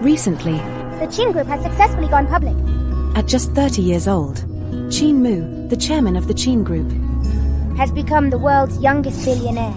Recently, The Qin Group has successfully gone public. at just 30 years old, Qin Mu, the chairman of the Qin Group, Has become the world's youngest billionaire.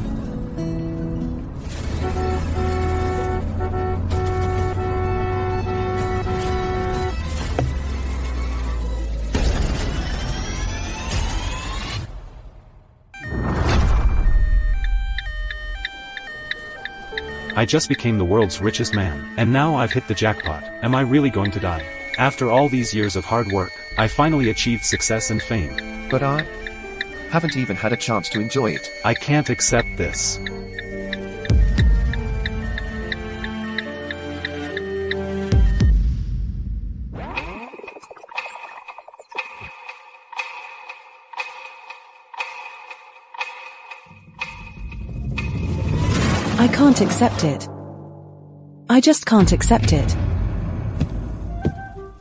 I just became the world's richest man, and now I've hit the jackpot. Am I really going to die? After all these years of hard work, I finally achieved success and fame. But I haven't even had a chance to enjoy it. I can't accept this. I can't accept it. I just can't accept it.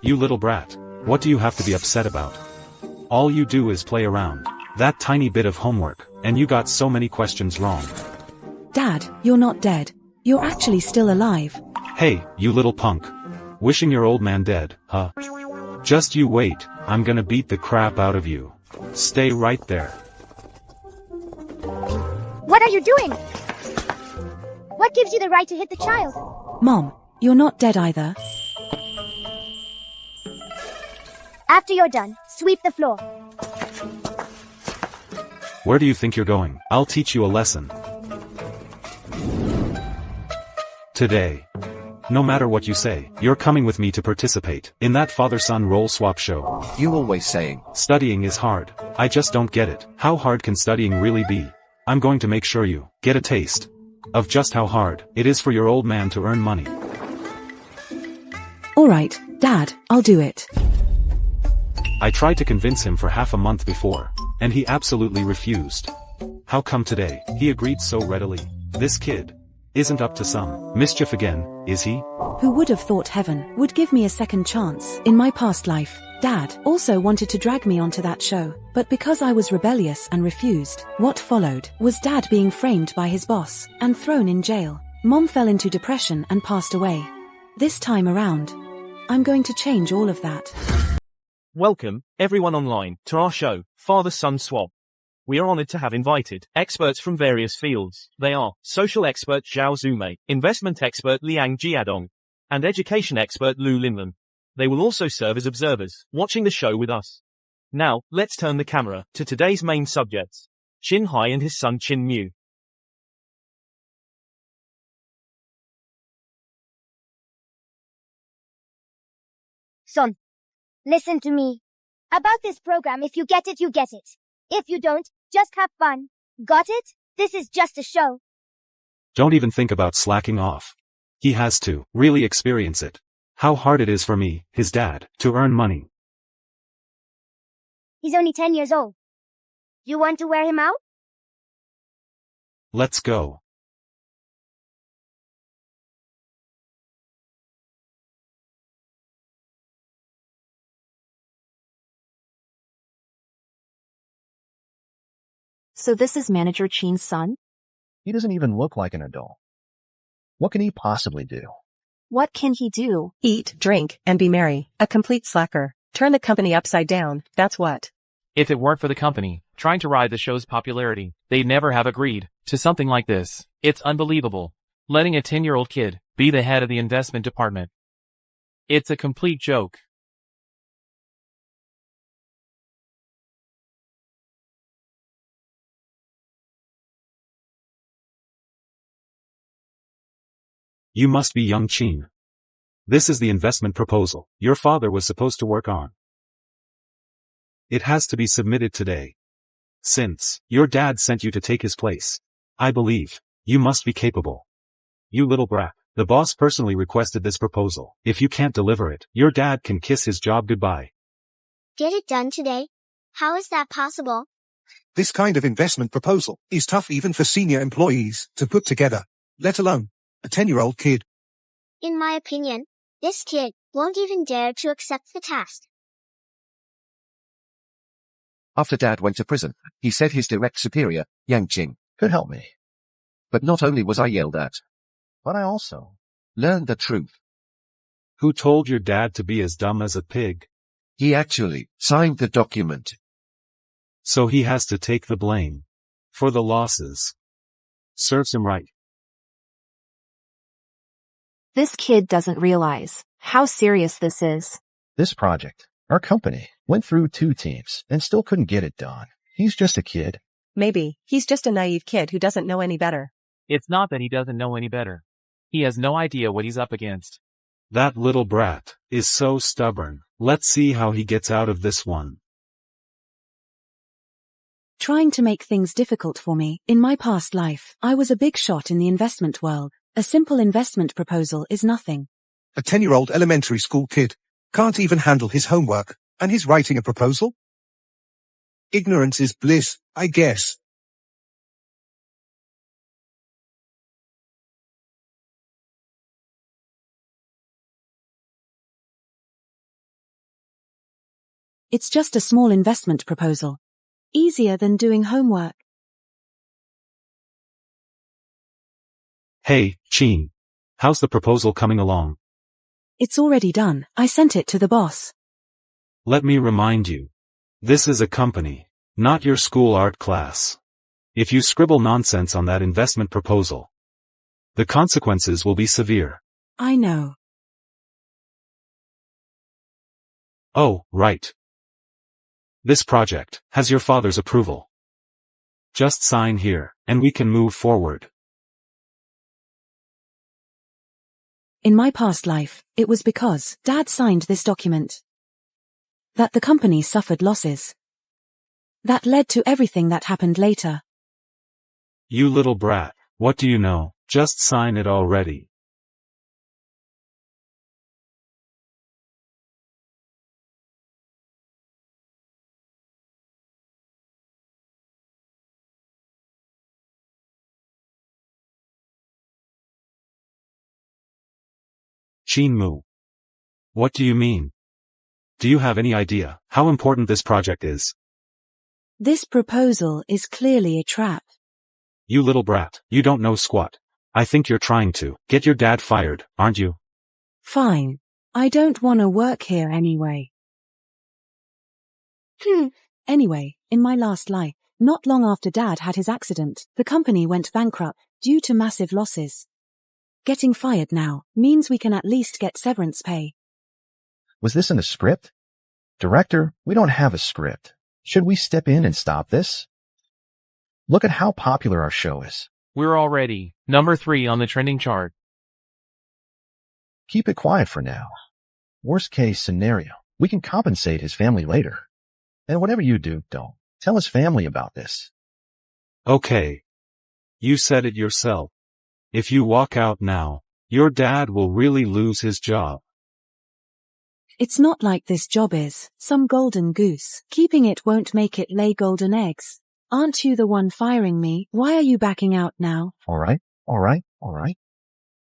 You little brat. What do you have to be upset about? All you do is play around. That tiny bit of homework, and you got so many questions wrong. Dad, you're not dead. You're actually still alive. Hey, you little punk. Wishing your old man dead, huh? Just you wait, I'm gonna beat the crap out of you. Stay right there. What are you doing? What gives you the right to hit the child? Mom, you're not dead either. After you're done, sweep the floor. Where do you think you're going? I'll teach you a lesson. Today. No matter what you say, you're coming with me to participate in that father-son role swap show. You always saying, Studying is hard. I just don't get it. How hard can studying really be? I'm going to make sure you get a taste of just how hard it is for your old man to earn money. Alright, Dad, I'll do it. I tried to convince him for half a month before, and he absolutely refused. How come today, he agreed so readily? This kid isn't up to some mischief again, is he? Who would have thought heaven would give me a second chance in my past life? Dad also wanted to drag me onto that show, but because I was rebellious and refused, what followed was Dad being framed by his boss and thrown in jail. Mom fell into depression and passed away. This time around, I'm going to change all of that. Welcome, everyone online, to our show, Father-Son Swap. We are honored to have invited experts from various fields. They are social expert Zhao Zumei, investment expert Liang Jiadong, and education expert Lu Linlin. They will also serve as observers, watching the show with us. Now, let's turn the camera to today's main subjects. Qin Hai and his son Qin Mu. Son, listen to me. About this program, if you get it, you get it. If you don't, just have fun. Got it? This is just a show. Don't even think about slacking off. He has to really experience it. How hard it is for me, his dad, to earn money. He's only 10 years old. You want to wear him out? Let's go. So this is Manager Qin's son? He doesn't even look like an adult. What can he possibly do? What can he do? Eat, drink, and be merry. A complete slacker. Turn the company upside down, that's what. If it weren't for the company trying to ride the show's popularity, they'd never have agreed to something like this. It's unbelievable. Letting a 10-year-old kid be the head of the investment department. It's a complete joke. You must be young Qin. This is the investment proposal your father was supposed to work on. It has to be submitted today. Since your dad sent you to take his place, I believe you must be capable. You little brat. The boss personally requested this proposal. If you can't deliver it, your dad can kiss his job goodbye. Get it done today? How is that possible? This kind of investment proposal is tough even for senior employees to put together, let alone a 10-year-old kid. In my opinion, this kid won't even dare to accept the task. after Dad went to prison, he said his direct superior, Yang Qing, could help me. But not only was I yelled at, But I also learned the truth. Who told your dad to be as dumb as a pig? He actually signed the document. So he has to take the blame for the losses. Serves him right. This kid doesn't realize how serious this is. This project, our company, went through 2 teams and still couldn't get it done. He's just a kid. Maybe he's just a naive kid who doesn't know any better. It's not that he doesn't know any better. He has no idea what he's up against. That little brat is so stubborn. Let's see how he gets out of this one. Trying to make things difficult for me. In my past life, I was a big shot in the investment world. A simple investment proposal is nothing. A 10-year-old elementary school kid can't even handle his homework, and he's writing a proposal? Ignorance is bliss, I guess. It's just a small investment proposal. Easier than doing homework. Hey, Chin. How's the proposal coming along? It's already done. I sent it to the boss. Let me remind you. This is a company, not your school art class. If you scribble nonsense on that investment proposal, the consequences will be severe. I know. Oh, right. This project has your father's approval. Just sign here, and we can move forward. In my past life, it was because Dad signed this document that the company suffered losses. That led to everything that happened later. You little brat, what do you know? Just sign it already. Chin Mu. What do you mean? Do you have any idea how important this project is? This proposal is clearly a trap. You little brat, you don't know squat. I think you're trying to get your dad fired, aren't you? Fine. I don't want to work here anyway. Anyway, in my last life, not long after Dad had his accident, the company went bankrupt due to massive losses. Getting fired now means we can at least get severance pay. Was this in a script? Director, we don't have a script. Should we step in and stop this? Look at how popular our show is. We're already number 3 on the trending chart. Keep it quiet for now. Worst case scenario, we can compensate his family later. And whatever you do, don't tell his family about this. Okay. You said it yourself. If you walk out now, your dad will really lose his job. It's not like this job is some golden goose. Keeping it won't make it lay golden eggs. Aren't you the one firing me? Why are you backing out now? All right.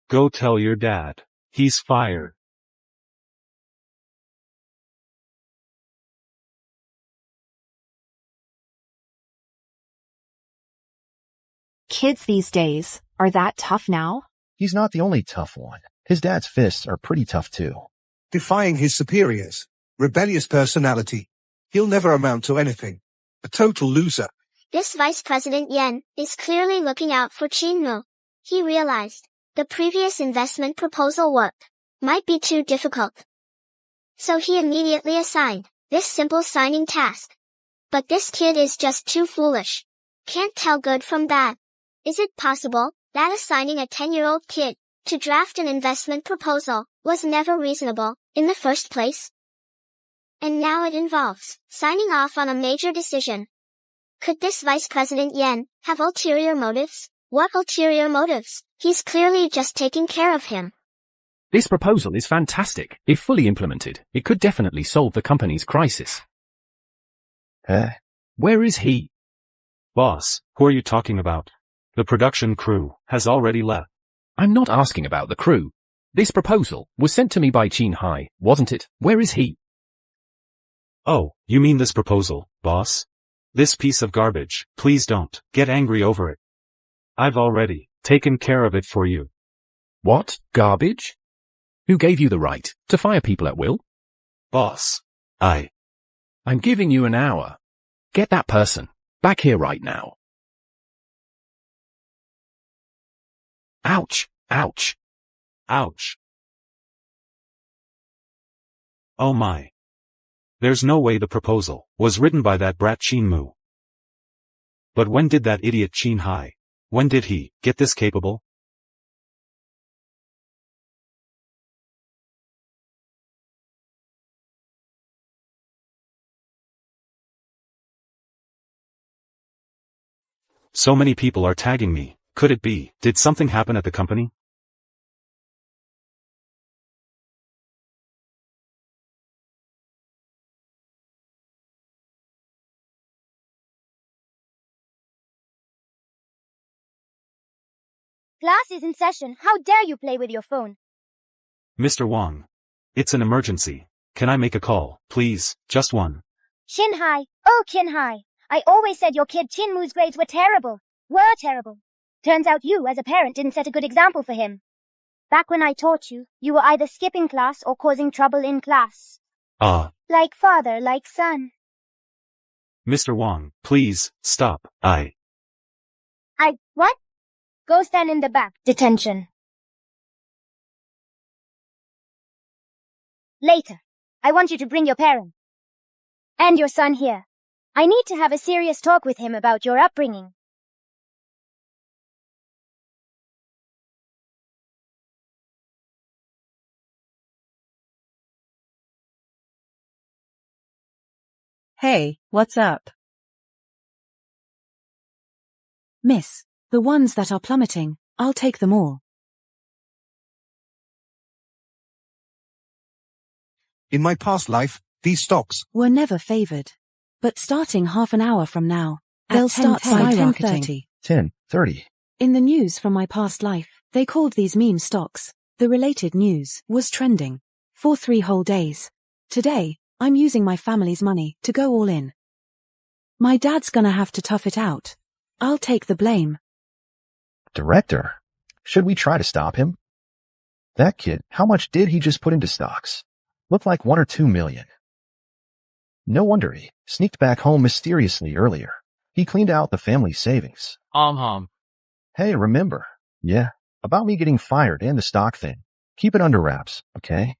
Go tell your dad. He's fired. Kids these days are that tough now? He's not the only tough one. His dad's fists are pretty tough too. Defying his superiors. Rebellious personality. He'll never amount to anything. A total loser. This Vice President Yen is clearly looking out for Chinmo. He realized the previous investment proposal work might be too difficult. So he immediately assigned this simple signing task. But this kid is just too foolish. Can't tell good from bad. Is it possible that assigning a 10-year-old kid to draft an investment proposal was never reasonable in the first place? And now it involves signing off on a major decision. Could this Vice President Yen have ulterior motives? What ulterior motives? He's clearly just taking care of him. This proposal is fantastic. If fully implemented, it could definitely solve the company's crisis. Where is he? Boss, who are you talking about? The production crew has already left. I'm not asking about the crew. This proposal was sent to me by Chin Hai, wasn't it? Where is he? Oh, you mean this proposal, boss? This piece of garbage. Please don't get angry over it. I've already taken care of it for you. What? Garbage? Who gave you the right to fire people at will? Boss. I'm giving you an hour. Get that person back here right now. Ouch, ouch. Ouch. Oh my. There's no way the proposal was written by that brat Qin Mu. But when did that idiot Qin Hai? When did he get this capable? So many people are tagging me. Could it be? Did something happen at the company? Class is in session. How dare you play with your phone? Mr. Wang. It's an emergency. Can I make a call, please? Just one. Qin Hai. Oh, Qin Hai. I always said your kid Qin Mu's grades were terrible. Turns out you, as a parent, didn't set a good example for him. Back when I taught you, you were either skipping class or causing trouble in class. Like father, like son. Mr. Wang, please, stop. What? Go stand in the back. Detention. Later. I want you to bring your parent. And your son here. I need to have a serious talk with him about your upbringing. Hey, what's up? Miss, the ones that are plummeting, I'll take them all. In my past life, these stocks Were never favored. But starting half an hour from now, they'll At start 10:10, by skyrocketing. 10:30. 10:30. In the news from my past life, they called these meme stocks. The related news was trending for 3 whole days. Today, I'm using my family's money to go all in. My dad's gonna have to tough it out. I'll take the blame. Director, should we try to stop him? That kid, how much did he just put into stocks? Looked like 1 or 2 million. No wonder he sneaked back home mysteriously earlier. He cleaned out the family savings. Hey, remember, about me getting fired and the stock thing. Keep it under wraps, okay?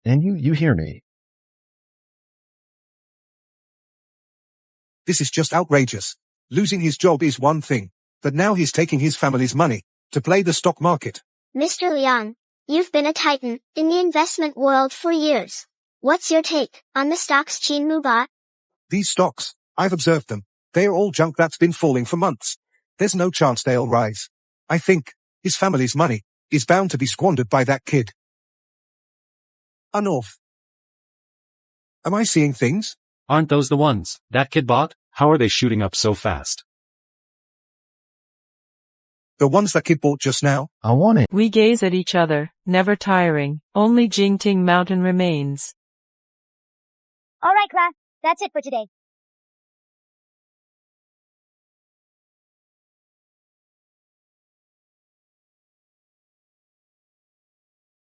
And you hear me. This is just outrageous. Losing his job is one thing, but now he's taking his family's money to play the stock market. Mr. Liang, you've been a titan in the investment world for years. What's your take on the stocks Qin Mu bought? These stocks, I've observed them. They're all junk that's been falling for months. There's no chance they'll rise. I think his family's money is bound to be squandered by that kid. Unorth. Am I seeing things? Aren't those the ones that kid bought? How are they shooting up so fast? The ones that kid bought just now? I want it. We gaze at each other, never tiring. Only Jingting Mountain remains. All right, class. That's it for today.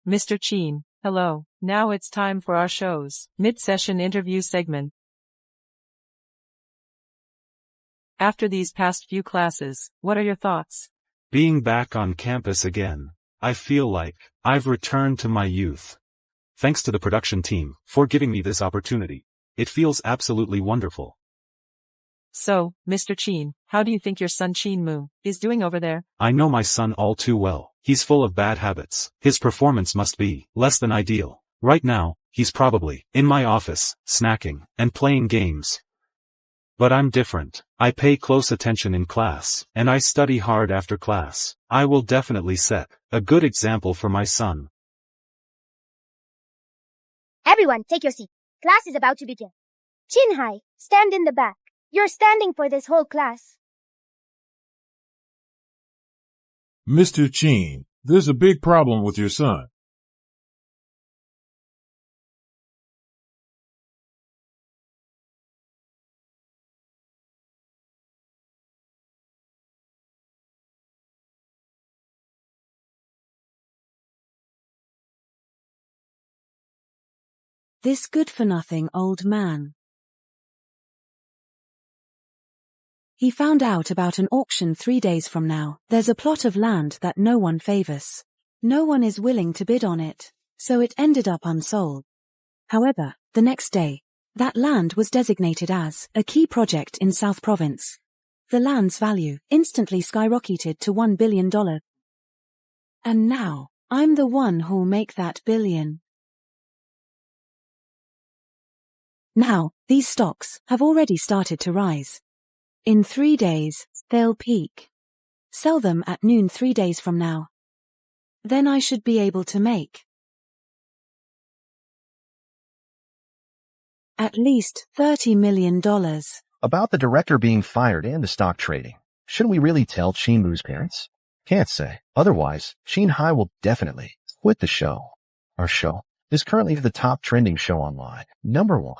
Mr. Qin, hello. Now it's time for our show's mid-session interview segment. After these past few classes, what are your thoughts? Being back on campus again, I feel like I've returned to my youth. Thanks to the production team for giving me this opportunity. It feels absolutely wonderful. So, Mr. Qin, how do you think your son Qin Mu is doing over there? I know my son all too well. He's full of bad habits. His performance must be less than ideal. Right now, he's probably in my office, snacking and playing games. But I'm different. I pay close attention in class, and I study hard after class. I will definitely set a good example for my son. Everyone, take your seat. Class is about to begin. Qin Hai, stand in the back. You're standing for this whole class. Mr. Qin, there's a big problem with your son. This good-for-nothing old man. He found out about an auction 3 days from now. There's a plot of land that no one favors. No one is willing to bid on it, so it ended up unsold. However, the next day, that land was designated as a key project in South Province. The land's value instantly skyrocketed to $1 billion. And now, I'm the one who'll make that billion. Now, these stocks have already started to rise. In 3 days, they'll peak. Sell them at noon 3 days from now. Then I should be able to make at least $30 million. About the director being fired and the stock trading. Shouldn't we really tell Qin Mu's parents? Can't say. Otherwise, Qin Hai will definitely quit the show. Our show is currently the top trending show online. #1.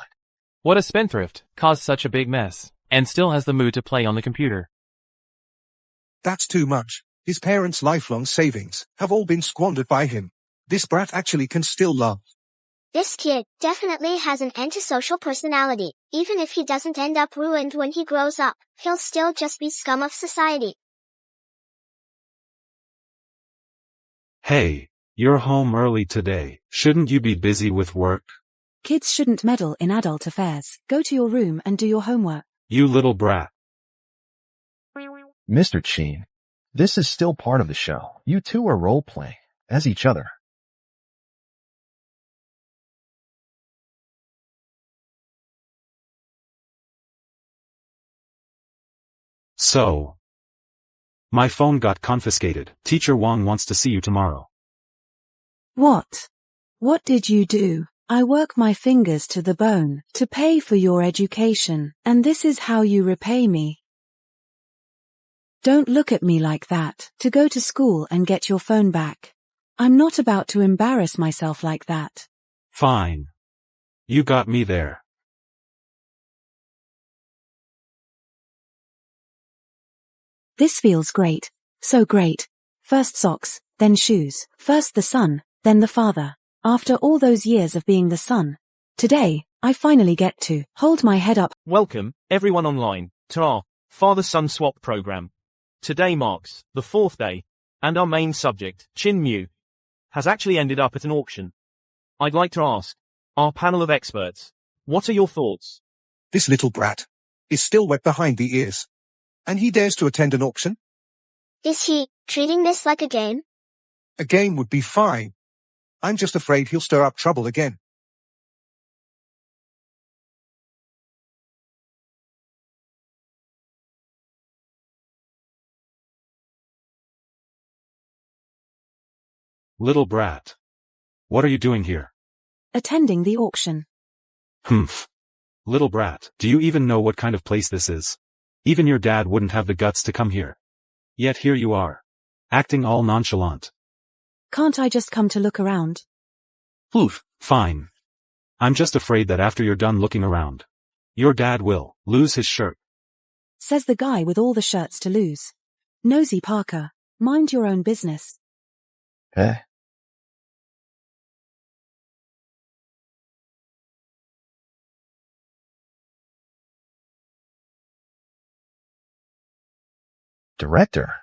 What a spendthrift, caused such a big mess, and still has the mood to play on the computer. That's too much. His parents' lifelong savings have all been squandered by him. This brat actually can still love. This kid definitely has an antisocial personality. Even if he doesn't end up ruined when he grows up, he'll still just be scum of society. Hey, you're home early today. Shouldn't you be busy with work? Kids shouldn't meddle in adult affairs. Go to your room and do your homework. You little brat. Mr. Qin, this is still part of the show. You two are role-playing as each other. So, my phone got confiscated. Teacher Wang wants to see you tomorrow. What? What did you do? I work my fingers to the bone to pay for your education, and this is how you repay me. Don't look at me like that. To go to school and get your phone back. I'm not about to embarrass myself like that. Fine. You got me there. This feels great. So great. First socks, then shoes. First the son, then the father. After all those years of being the son, today, I finally get to hold my head up. Welcome, everyone online, to our father-son swap program. Today marks the 4th day, and our main subject, Qin Mu, has actually ended up at an auction. I'd like to ask our panel of experts, what are your thoughts? This little brat is still wet behind the ears. And he dares to attend an auction? Is he treating this like a game? A game would be fine. I'm just afraid he'll stir up trouble again. Little brat. What are you doing here? Attending the auction. Humph. Little brat, do you even know what kind of place this is? Even your dad wouldn't have the guts to come here. Yet here you are. Acting all nonchalant. Can't I just come to look around? Oof, fine. I'm just afraid that after you're done looking around, your dad will lose his shirt. Says the guy with all the shirts to lose. Nosy Parker, mind your own business. Eh? Director,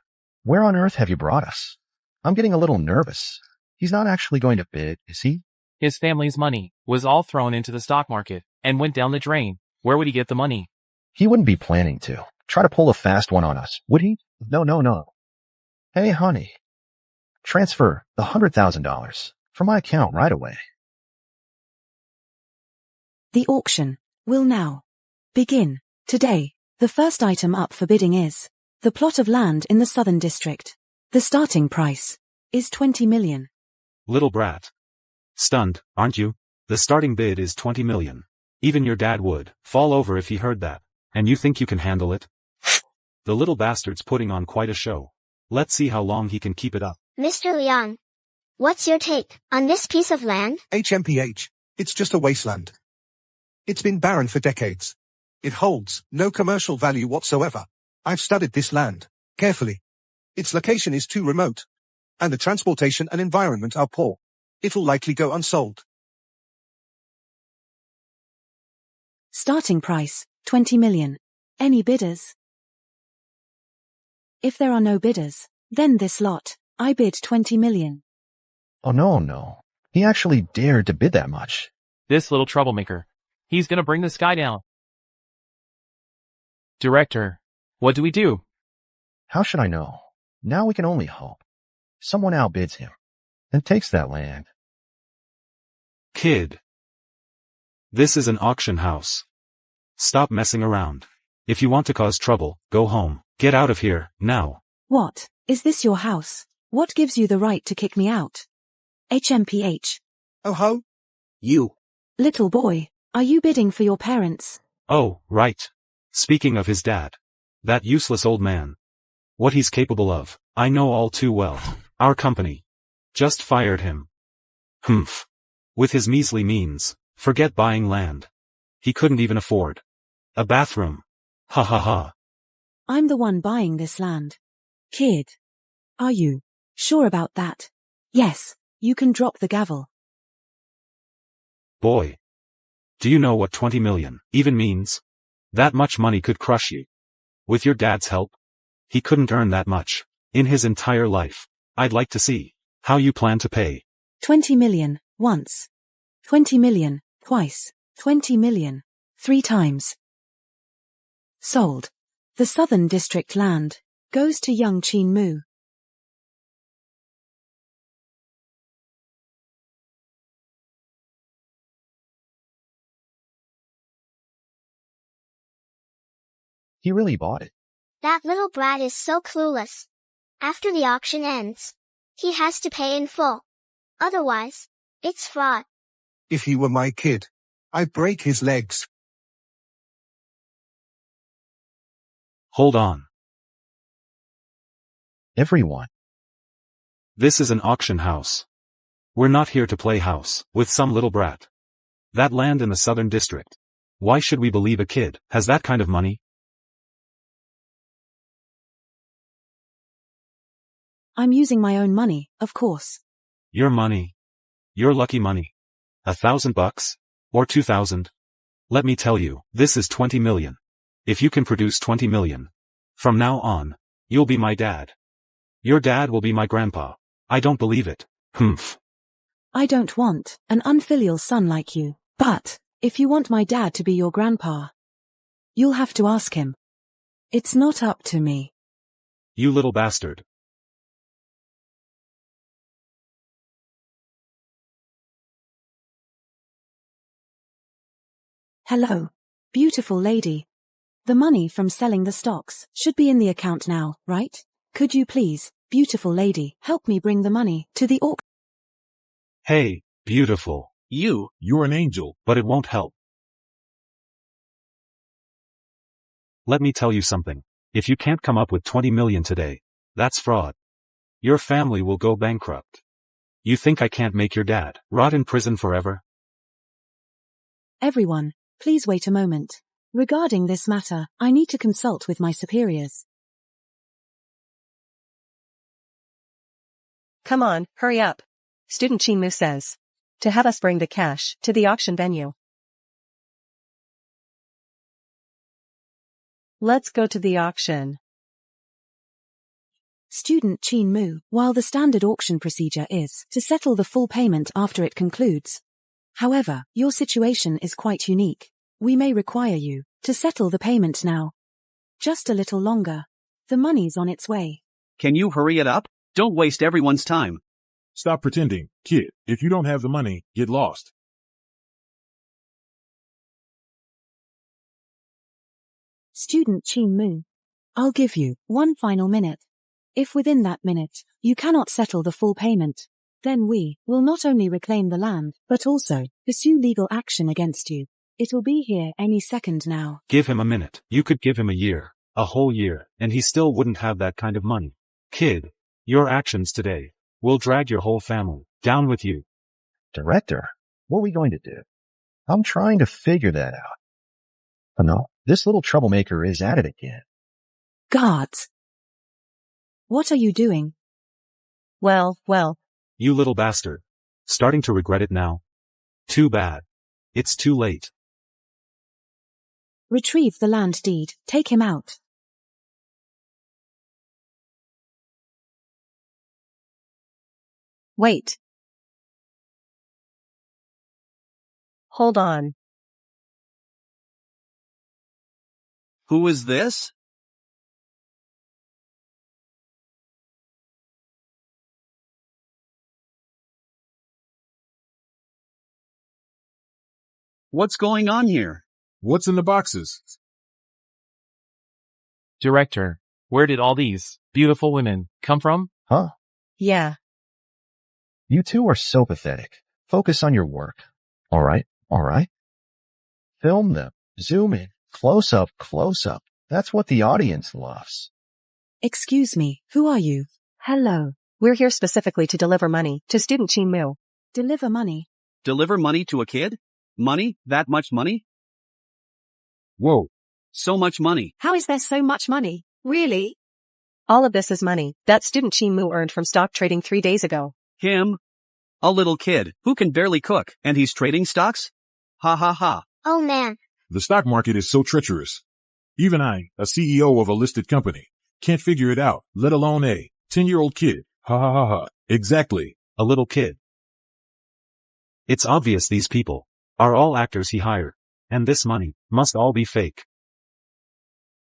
where on earth have you brought us? I'm getting a little nervous. He's not actually going to bid, is he? His family's money was all thrown into the stock market and went down the drain. Where would he get the money? He wouldn't be planning to. Try to pull a fast one on us, would he? No. Hey, honey. Transfer the $100,000 from my account right away. The auction will now begin. Today, the first item up for bidding is the plot of land in the Southern District. The starting price is $20 million. Little brat. Stunned, aren't you? The starting bid is $20 million. Even your dad would fall over if he heard that. And you think you can handle it? The little bastard's putting on quite a show. Let's see how long he can keep it up. Mr. Liang, what's your take on this piece of land? HMPH. It's just a wasteland. It's been barren for decades. It holds no commercial value whatsoever. I've studied this land carefully. Its location is too remote, and the transportation and environment are poor. It'll likely go unsold. Starting price, 20 million. Any bidders? If there are no bidders, then this lot, I bid 20 million. Oh no. He actually dared to bid that much. This little troublemaker. He's gonna bring this guy down. Director, what do we do? How should I know? Now we can only hope. Someone outbids him and takes that land. Kid. This is an auction house. Stop messing around. If you want to cause trouble, go home. Get out of here, now. What? Is this your house? What gives you the right to kick me out? HMPH. Oh ho? You. Little boy, are you bidding for your parents? Oh, right. Speaking of his dad. That useless old man. What he's capable of, I know all too well. Our company just fired him. Humph. With his measly means, forget buying land. He couldn't even afford a bathroom. Ha ha ha. I'm the one buying this land. Kid. Are you sure about that? Yes, you can drop the gavel. Boy. Do you know what 20 million even means? That much money could crush you. With your dad's help, he couldn't earn that much in his entire life. I'd like to see how you plan to pay. 20 million, once. 20 million, twice. 20 million, 3 times. Sold. The Southern District land goes to young Chin Mu. He really bought it. That little brat is so clueless. After the auction ends, he has to pay in full. Otherwise, it's fraud. If he were my kid, I'd break his legs. Hold on. Everyone. This is an auction house. We're not here to play house with some little brat. That land in the Southern District. Why should we believe a kid has that kind of money? I'm using my own money, of course. Your money. Your lucky money. $1,000? Or 2,000? Let me tell you, this is 20 million. If you can produce 20 million. From now on, you'll be my dad. Your dad will be my grandpa. I don't believe it. Humph. I don't want an unfilial son like you. But, if you want my dad to be your grandpa, you'll have to ask him. It's not up to me. You little bastard. Hello, beautiful lady. The money from selling the stocks should be in the account now, right? Could you please, beautiful lady, help me bring the money to the auction? Hey, beautiful. You're an angel. But it won't help. Let me tell you something. If you can't come up with 20 million today, that's fraud. Your family will go bankrupt. You think I can't make your dad rot in prison forever? Everyone, please wait a moment. Regarding this matter, I need to consult with my superiors. Come on, hurry up. Student Chin Mu says to have us bring the cash to the auction venue. Let's go to the auction. Student Chin Mu, while the standard auction procedure is to settle the full payment after it concludes. However, your situation is quite unique. We may require you to settle the payment now. Just a little longer. The money's on its way. Can you hurry it up? Don't waste everyone's time. Stop pretending, kid. If you don't have the money, get lost. Student Chin Mu, I'll give you 1 final minute. If within that minute, you cannot settle the full payment, then we will not only reclaim the land, but also pursue legal action against you. It'll be here any second now. Give him a minute. You could give him a year, a whole year, and he still wouldn't have that kind of money. Kid, your actions today will drag your whole family down with you. Director, what are we going to do? I'm trying to figure that out. But no, this little troublemaker is at it again. Guards! What are you doing? Well. You little bastard. Starting to regret it now? Too bad. It's too late. Retrieve the land deed, take him out. Wait. Hold on. Who is this? What's going on here? What's in the boxes? Director, where did all these beautiful women come from? Huh? Yeah. You two are so pathetic. Focus on your work. All right, all right. Film them. Zoom in. Close up, close up. That's what the audience loves. Excuse me, who are you? Hello. We're here specifically to deliver money to student Chin Mu. Deliver money? Deliver money to a kid? Money? That much money? Whoa. So much money. How is there so much money? Really? All of this is money that student Chin Mu earned from stock trading 3 days ago. Him? A little kid who can barely cook, and he's trading stocks? Ha ha ha. Oh man. The stock market is so treacherous. Even I, a CEO of a listed company, can't figure it out, let alone a 10-year-old kid. Ha ha ha ha. Exactly. A little kid. It's obvious these people are all actors he hired, and this money must all be fake.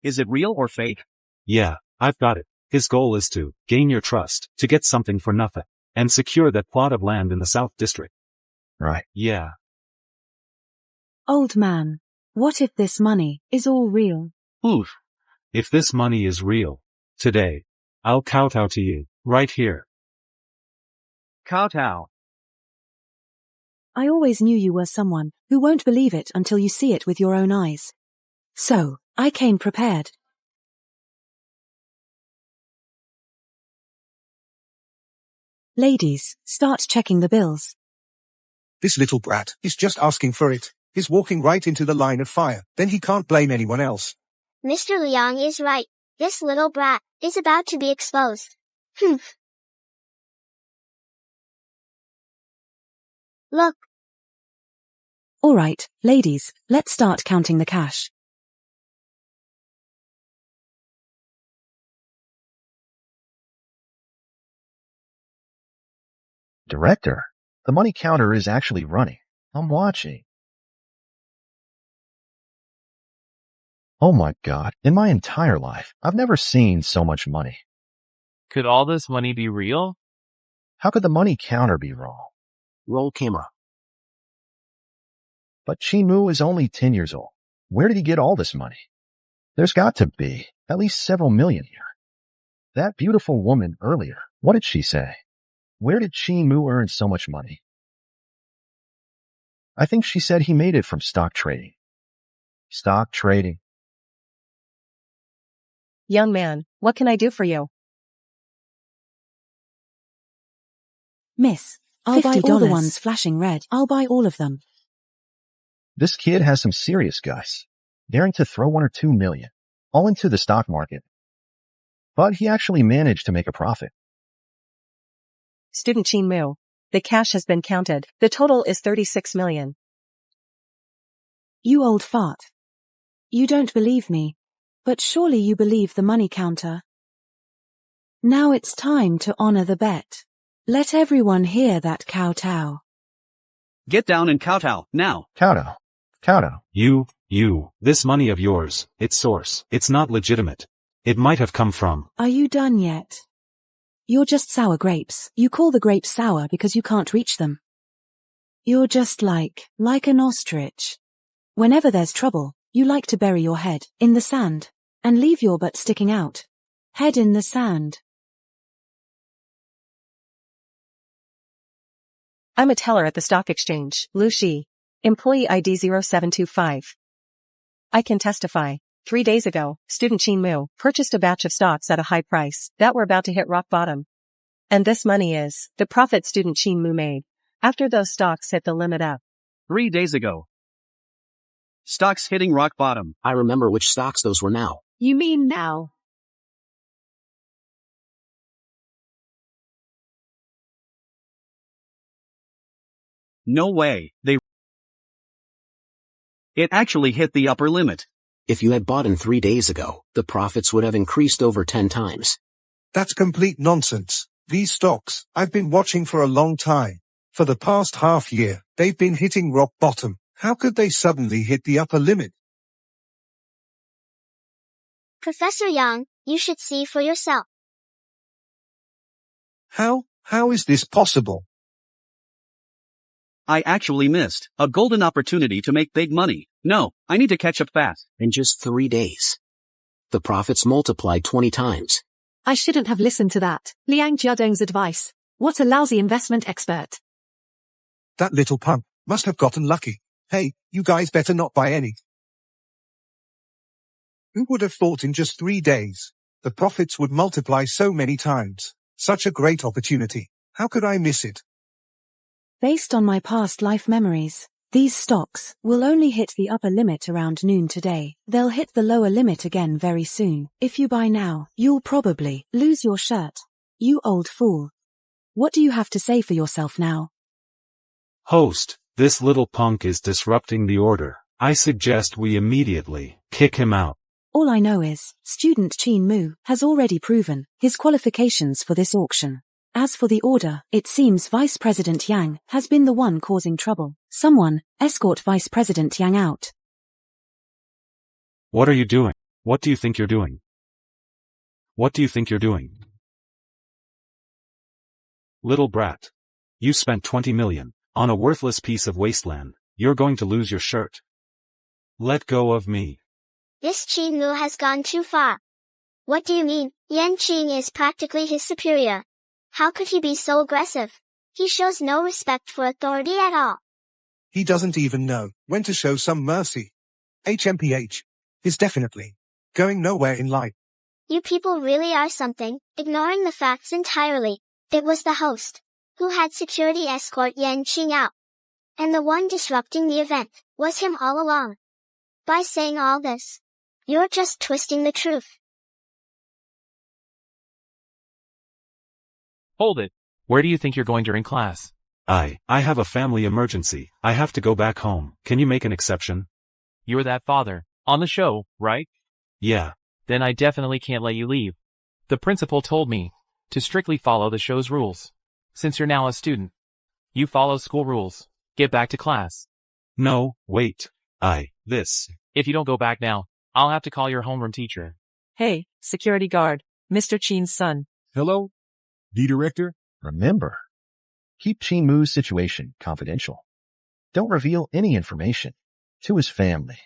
Is it real or fake? Yeah, I've got it. His goal is to gain your trust, to get something for nothing, and secure that plot of land in the South District. Right. Yeah. Old man, what if this money is all real? Oof. If this money is real, today, I'll kowtow to you, right here. Kowtow. I always knew you were someone who won't believe it until you see it with your own eyes. So, I came prepared. Ladies, start checking the bills. This little brat is just asking for it. He's walking right into the line of fire. Then he can't blame anyone else. Mr. Liang is right. This little brat is about to be exposed. Look. All right, ladies, let's start counting the cash. Director, the money counter is actually running. I'm watching. Oh my God, in my entire life, I've never seen so much money. Could all this money be real? How could the money counter be wrong? Roll camera. But Chin Mu is only 10 years old. Where did he get all this money? There's got to be at least several million here. That beautiful woman earlier, what did she say? Where did Chin Mu earn so much money? I think she said he made it from stock trading. Stock trading. Young man, what can I do for you? Miss, I'll buy all the $50. ones flashing red. I'll buy all of them. This kid has some serious guts, daring to throw 1 or 2 million, all into the stock market. But he actually managed to make a profit. Student Chin Mu. The cash has been counted. The total is 36 million. You old fart. You don't believe me. But surely you believe the money counter. Now it's time to honor the bet. Let everyone hear that kowtow. Get down and kowtow, now. Kowtow. Kowtow. You, this money of yours, its source, it's not legitimate. It might have come from. Are you done yet? You're just sour grapes. You call the grapes sour because you can't reach them. You're just like an ostrich. Whenever there's trouble, you like to bury your head in the sand and leave your butt sticking out. Head in the sand. I'm a teller at the stock exchange, Lu Shi. Employee ID 0725. I can testify. 3 days ago, student Chin Mu purchased a batch of stocks at a high price that were about to hit rock bottom. And this money is the profit student Chin Mu made after those stocks hit the limit up. 3 days ago. Stocks hitting rock bottom. I remember which stocks those were now. You mean now? No way. It actually hit the upper limit. If you had bought in 3 days ago, the profits would have increased over 10 times. That's complete nonsense. These stocks, I've been watching for a long time. For the past half year, they've been hitting rock bottom. How could they suddenly hit the upper limit? Professor Yang, you should see for yourself. How is this possible? I actually missed a golden opportunity to make big money. No, I need to catch up fast. In just 3 days, the profits multiplied 20 times. I shouldn't have listened to that. Liang Jiadong's advice. What a lousy investment expert. That little punk must have gotten lucky. Hey, you guys better not buy any. Who would have thought in just 3 days, the profits would multiply so many times? Such a great opportunity. How could I miss it? Based on my past life memories, these stocks will only hit the upper limit around noon today. They'll hit the lower limit again very soon. If you buy now, you'll probably lose your shirt. You old fool. What do you have to say for yourself now? Host, this little punk is disrupting the order. I suggest we immediately kick him out. All I know is, student Qin Mu has already proven his qualifications for this auction. As for the order, it seems Vice President Yang has been the one causing trouble. Someone, escort Vice President Yang out. What are you doing? What do you think you're doing? What do you think you're doing? Little brat. You spent 20 million on a worthless piece of wasteland. You're going to lose your shirt. Let go of me. This Qin Mu has gone too far. What do you mean? Yan Qing is practically his superior. How could he be so aggressive? He shows no respect for authority at all. He doesn't even know when to show some mercy. HMPH is definitely going nowhere in life. You people really are something, ignoring the facts entirely. It was the host who had security escort Yan Qing out. And the one disrupting the event was him all along. By saying all this, you're just twisting the truth. Hold it. Where do you think you're going during class? I have a family emergency. I have to go back home. Can you make an exception? You're that father. On the show, right? Yeah. Then I definitely can't let you leave. The principal told me to strictly follow the show's rules. Since you're now a student, you follow school rules. Get back to class. No, wait. If you don't go back now, I'll have to call your homeroom teacher. Hey, security guard, Mr. Qin's son. Hello? The director? Remember, keep Qin Mu's situation confidential. Don't reveal any information to his family.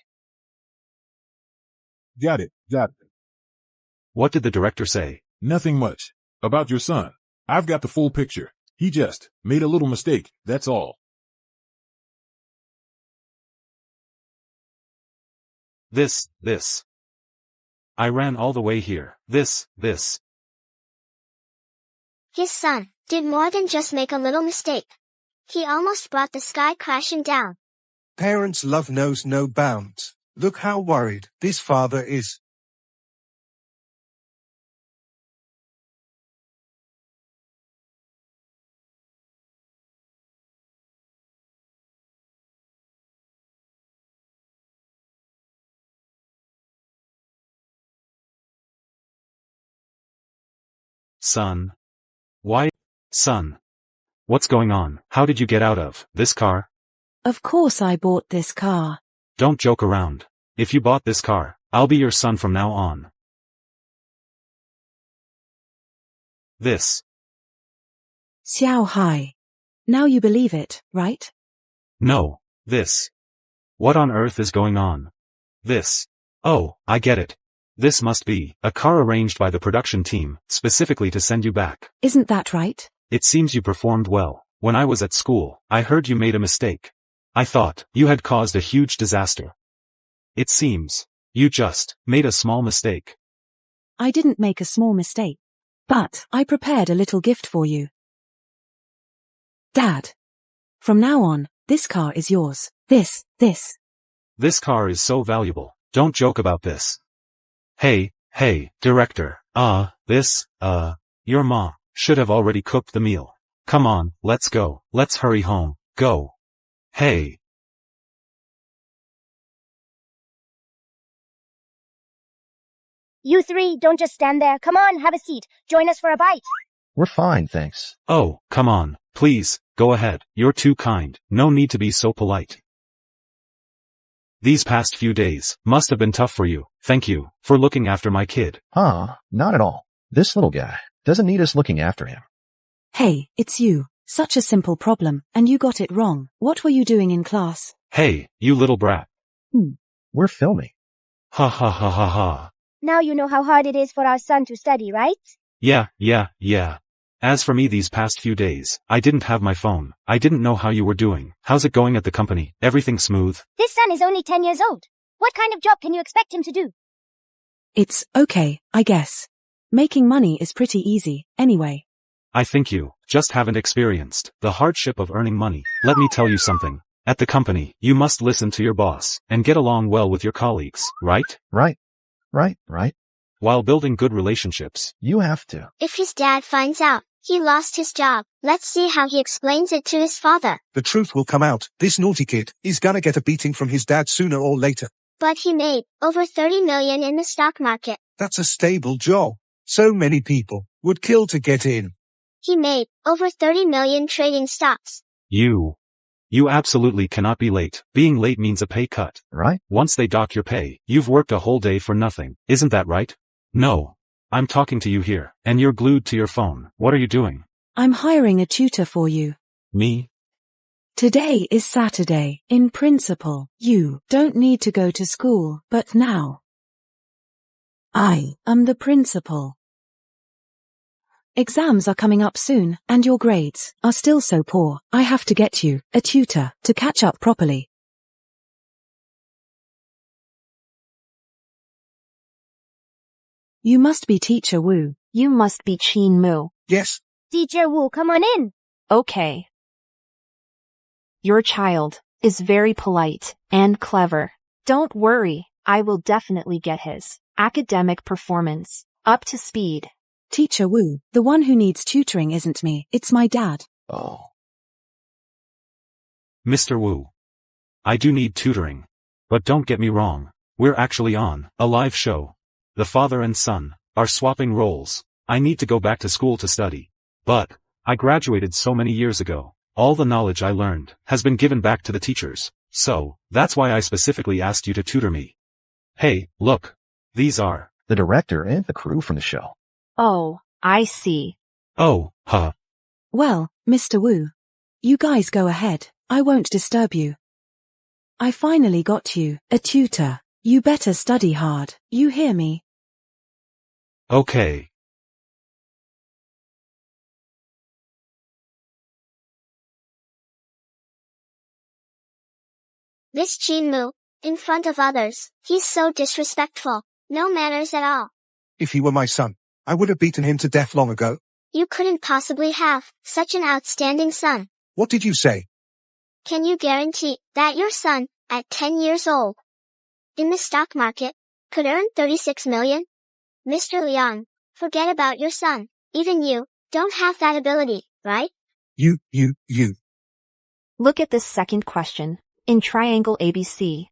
Got it. What did the director say? Nothing much. About your son. I've got the full picture. He just made a little mistake, that's all. This. I ran all the way here. This. His son did more than just make a little mistake. He almost brought the sky crashing down. Parents' love knows no bounds. Look how worried this father is. Son. Why? Son. What's going on? How did you get out of this car? Of course I bought this car. Don't joke around. If you bought this car, I'll be your son from now on. This. Xiao Hai. Now you believe it, right? No. This. What on earth is going on? This. Oh, I get it. This must be a car arranged by the production team, specifically to send you back. Isn't that right? It seems you performed well. When I was at school, I heard you made a mistake. I thought you had caused a huge disaster. It seems you just made a small mistake. I didn't make a small mistake. But I prepared a little gift for you. Dad. From now on, this car is yours. This. This car is so valuable. Don't joke about this. Hey, director. Your mom should have already cooked the meal. Come on, let's go. Let's hurry home. Go. Hey. You three, don't just stand there. Come on, have a seat. Join us for a bite. We're fine, thanks. Oh, come on, please, go ahead. You're too kind. No need to be so polite. These past few days must have been tough for you. Thank you for looking after my kid. Not at all. This little guy doesn't need us looking after him. Hey, it's you. Such a simple problem, and you got it wrong. What were you doing in class? Hey, you little brat. We're filming. Ha ha ha ha ha. Now you know how hard it is for our son to study, right? Yeah. As for me these past few days, I didn't have my phone. I didn't know how you were doing. How's it going at the company? Everything smooth? This son is only 10 years old. What kind of job can you expect him to do? It's okay, I guess. Making money is pretty easy, anyway. I think you just haven't experienced the hardship of earning money. Let me tell you something. At the company, you must listen to your boss and get along well with your colleagues, right? Right. While building good relationships. You have to. If his dad finds out he lost his job, let's see how he explains it to his father. The truth will come out. This naughty kid is gonna get a beating from his dad sooner or later. But he made over 30 million in the stock market. That's a stable job. So many people would kill to get in. He made over 30 million trading stocks. You absolutely cannot be late. Being late means a pay cut. Right? Once they dock your pay, you've worked a whole day for nothing. Isn't that right? No. I'm talking to you here, and you're glued to your phone. What are you doing? I'm hiring a tutor for you. Me? Today is Saturday. In principle, you don't need to go to school, but now I am the principal. Exams are coming up soon, and your grades are still so poor. I have to get you a tutor to catch up properly. You must be Teacher Wu. You must be Qin Mu. Yes. Teacher Wu, come on in. Okay. Your child is very polite and clever. Don't worry, I will definitely get his academic performance up to speed. Teacher Wu, the one who needs tutoring isn't me, it's my dad. Oh. Mr. Wu. I do need tutoring. But don't get me wrong, we're actually on a live show. The father and son are swapping roles. I need to go back to school to study. But I graduated so many years ago. All the knowledge I learned has been given back to the teachers. So, that's why I specifically asked you to tutor me. Hey, look. These are the director and the crew from the show. Oh, I see. Oh, huh. Well, Mr. Wu, you guys go ahead. I won't disturb you. I finally got you a tutor. You better study hard. You hear me? Okay. This Qin Mu, in front of others, he's so disrespectful. No manners at all. If he were my son, I would have beaten him to death long ago. You couldn't possibly have such an outstanding son. What did you say? Can you guarantee that your son, at 10 years old, in the stock market, could earn 36 million? Mr. Liang, forget about your son. Even you don't have that ability, right? You. Look at this second question. In triangle ABC,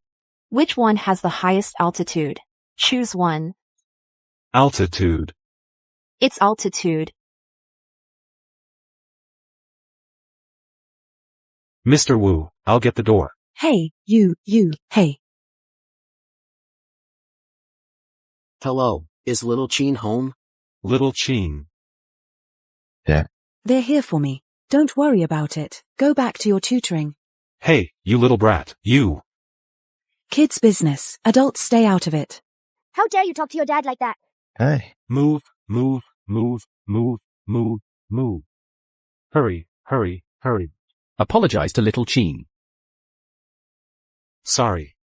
which one has the highest altitude? Choose one. Altitude. It's altitude. Mr. Wu, I'll get the door. Hey, hey. Hello, is little Qin home? Little Qin. Yeah. They're here for me. Don't worry about it. Go back to your tutoring. Hey, you little brat, you. Kids' business. Adults stay out of it. How dare you talk to your dad like that? Hey. Move. Hurry. Apologize to little Qin. Sorry.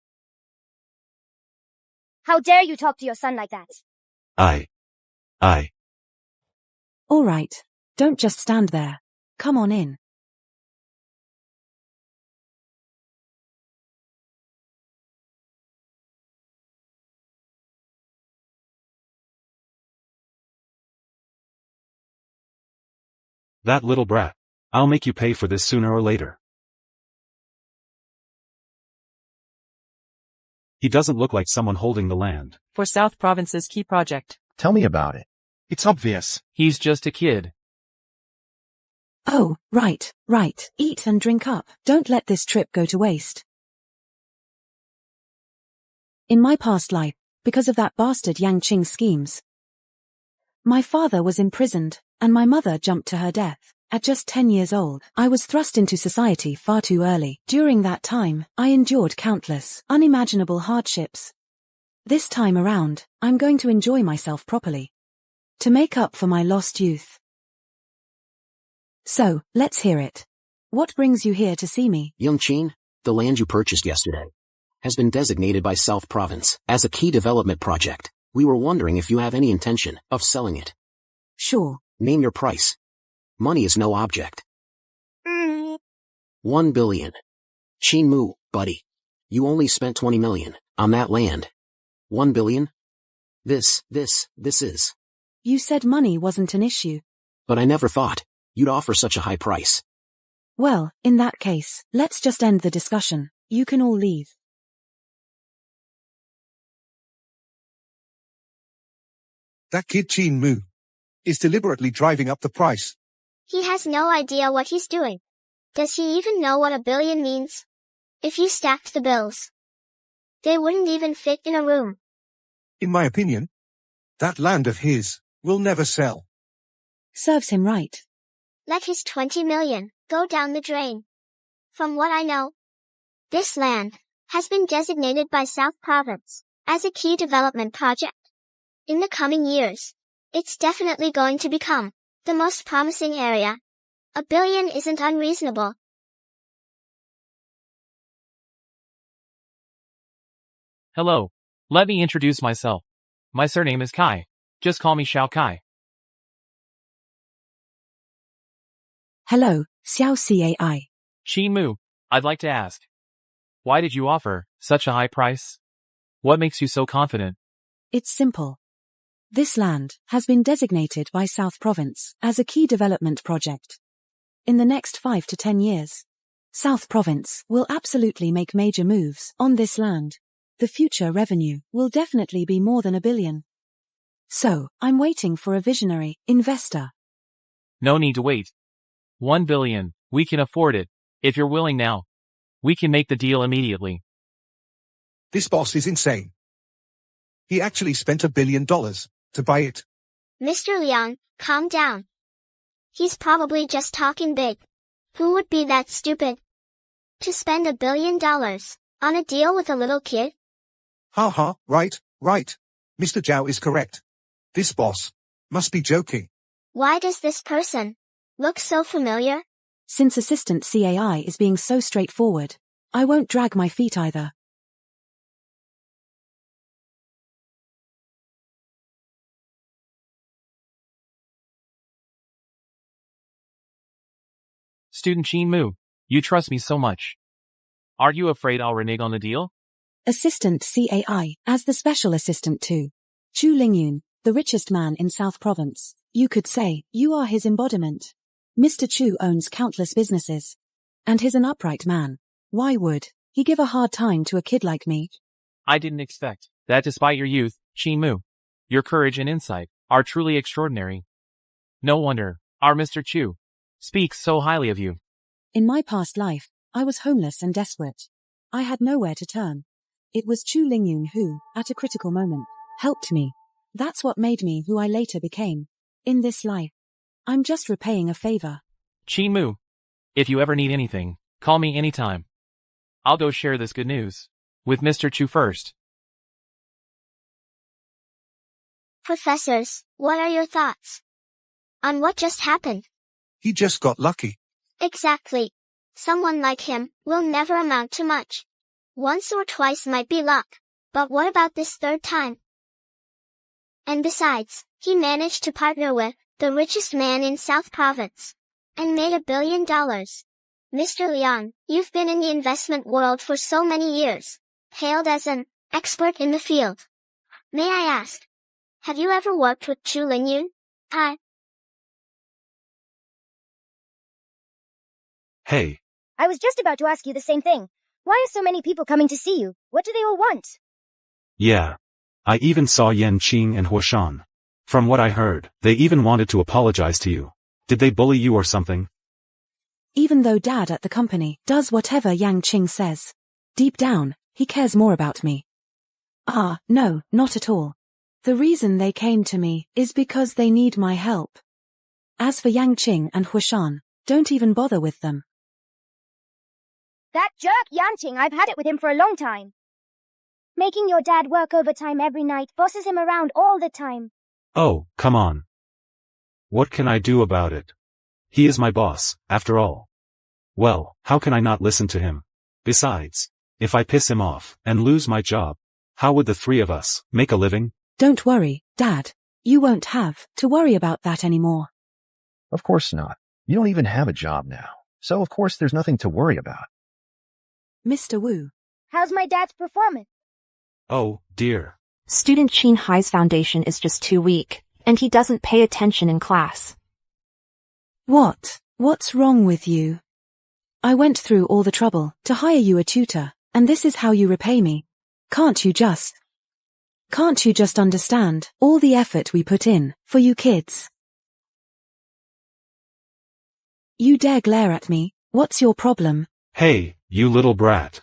How dare you talk to your son like that? I. All right. Don't just stand there. Come on in. That little brat. I'll make you pay for this sooner or later. He doesn't look like someone holding the land. For South Province's key project. Tell me about it. It's obvious. He's just a kid. Oh, right. Eat and drink up. Don't let this trip go to waste. In my past life, because of that bastard Yang Qing's schemes, my father was imprisoned, and my mother jumped to her death. At just 10 years old, I was thrust into society far too early. During that time, I endured countless, unimaginable hardships. This time around, I'm going to enjoy myself properly. To make up for my lost youth. So, let's hear it. What brings you here to see me? Young Qin, the land you purchased yesterday has been designated by South Province as a key development project. We were wondering if you have any intention of selling it. Sure. Name your price. Money is no object. 1 billion. Qin Mu, buddy. You only spent 20 million on that land. 1 billion? This is. You said money wasn't an issue. But I never thought you'd offer such a high price. Well, in that case, let's just end the discussion. You can all leave. That kid Qin Mu is deliberately driving up the price. He has no idea what he's doing. Does he even know what a billion means? If you stacked the bills, they wouldn't even fit in a room. In my opinion, that land of his will never sell. Serves him right. Let his 20 million go down the drain. From what I know, this land has been designated by South Province as a key development project. In the coming years, it's definitely going to become the most promising area. 1 billion isn't unreasonable. Hello. Let me introduce myself. My surname is Kai. Just call me Xiao Kai. Hello, Xiao Cai. Qin Mu, I'd like to ask. Why did you offer such a high price? What makes you so confident? It's simple. This land has been designated by South Province as a key development project. In the next 5 to 10 years, South Province will absolutely make major moves on this land. The future revenue will definitely be more than 1 billion. So, I'm waiting for a visionary investor. No need to wait. 1 billion, we can afford it. If you're willing now, we can make the deal immediately. This boss is insane. He actually spent $1 billion to buy it. Mr. Liang, calm down. He's probably just talking big. Who would be that stupid to spend $1 billion on a deal with a little kid? Right. Mr. Zhao is correct. This boss must be joking. Why does this person look so familiar? Since Assistant CAI is being so straightforward, I won't drag my feet either. Student Qin Mu, you trust me so much. Are you afraid I'll renege on the deal? Assistant CAI, as the special assistant to Chu Lingyun, the richest man in South Province. You could say, you are his embodiment. Mr. Chu owns countless businesses. And he's an upright man. Why would he give a hard time to a kid like me? I didn't expect that despite your youth, Qin Mu. Your courage and insight are truly extraordinary. No wonder our Mr. Chu speaks so highly of you. In my past life, I was homeless and desperate. I had nowhere to turn. It was Chu Lingyun who, at a critical moment, helped me. That's what made me who I later became. In this life, I'm just repaying a favor. Qin Mu, if you ever need anything, call me anytime. I'll go share this good news with Mr. Chu first. Professors, what are your thoughts on what just happened? He just got lucky. Exactly. Someone like him will never amount to much. Once or twice might be luck, but what about this third time? And besides, he managed to partner with the richest man in South Province and made $1 billion. Mr. Liang, you've been in the investment world for so many years, hailed as an expert in the field. May I ask, have you ever worked with Chu Lingyun? Hey. I was just about to ask you the same thing. Why are so many people coming to see you? What do they all want? Yeah. I even saw Yan Qing and Huashan. From what I heard, they even wanted to apologize to you. Did they bully you or something? Even though Dad at the company does whatever Yang Qing says, deep down, he cares more about me. No, not at all. The reason they came to me is because they need my help. As for Yang Qing and Huashan, don't even bother with them. That jerk Yanqing, I've had it with him for a long time. Making your dad work overtime every night, bosses him around all the time. Oh, come on. What can I do about it? He is my boss, after all. Well, how can I not listen to him? Besides, if I piss him off and lose my job, how would the three of us make a living? Don't worry, Dad. You won't have to worry about that anymore. Of course not. You don't even have a job now. So of course there's nothing to worry about. Mr. Wu. How's my dad's performance? Oh, dear. Student Qin Hai's foundation is just too weak, and he doesn't pay attention in class. What? What's wrong with you? I went through all the trouble to hire you a tutor, and this is how you repay me. Can't you just understand all the effort we put in for you kids? You dare glare at me? What's your problem? Hey, you little brat.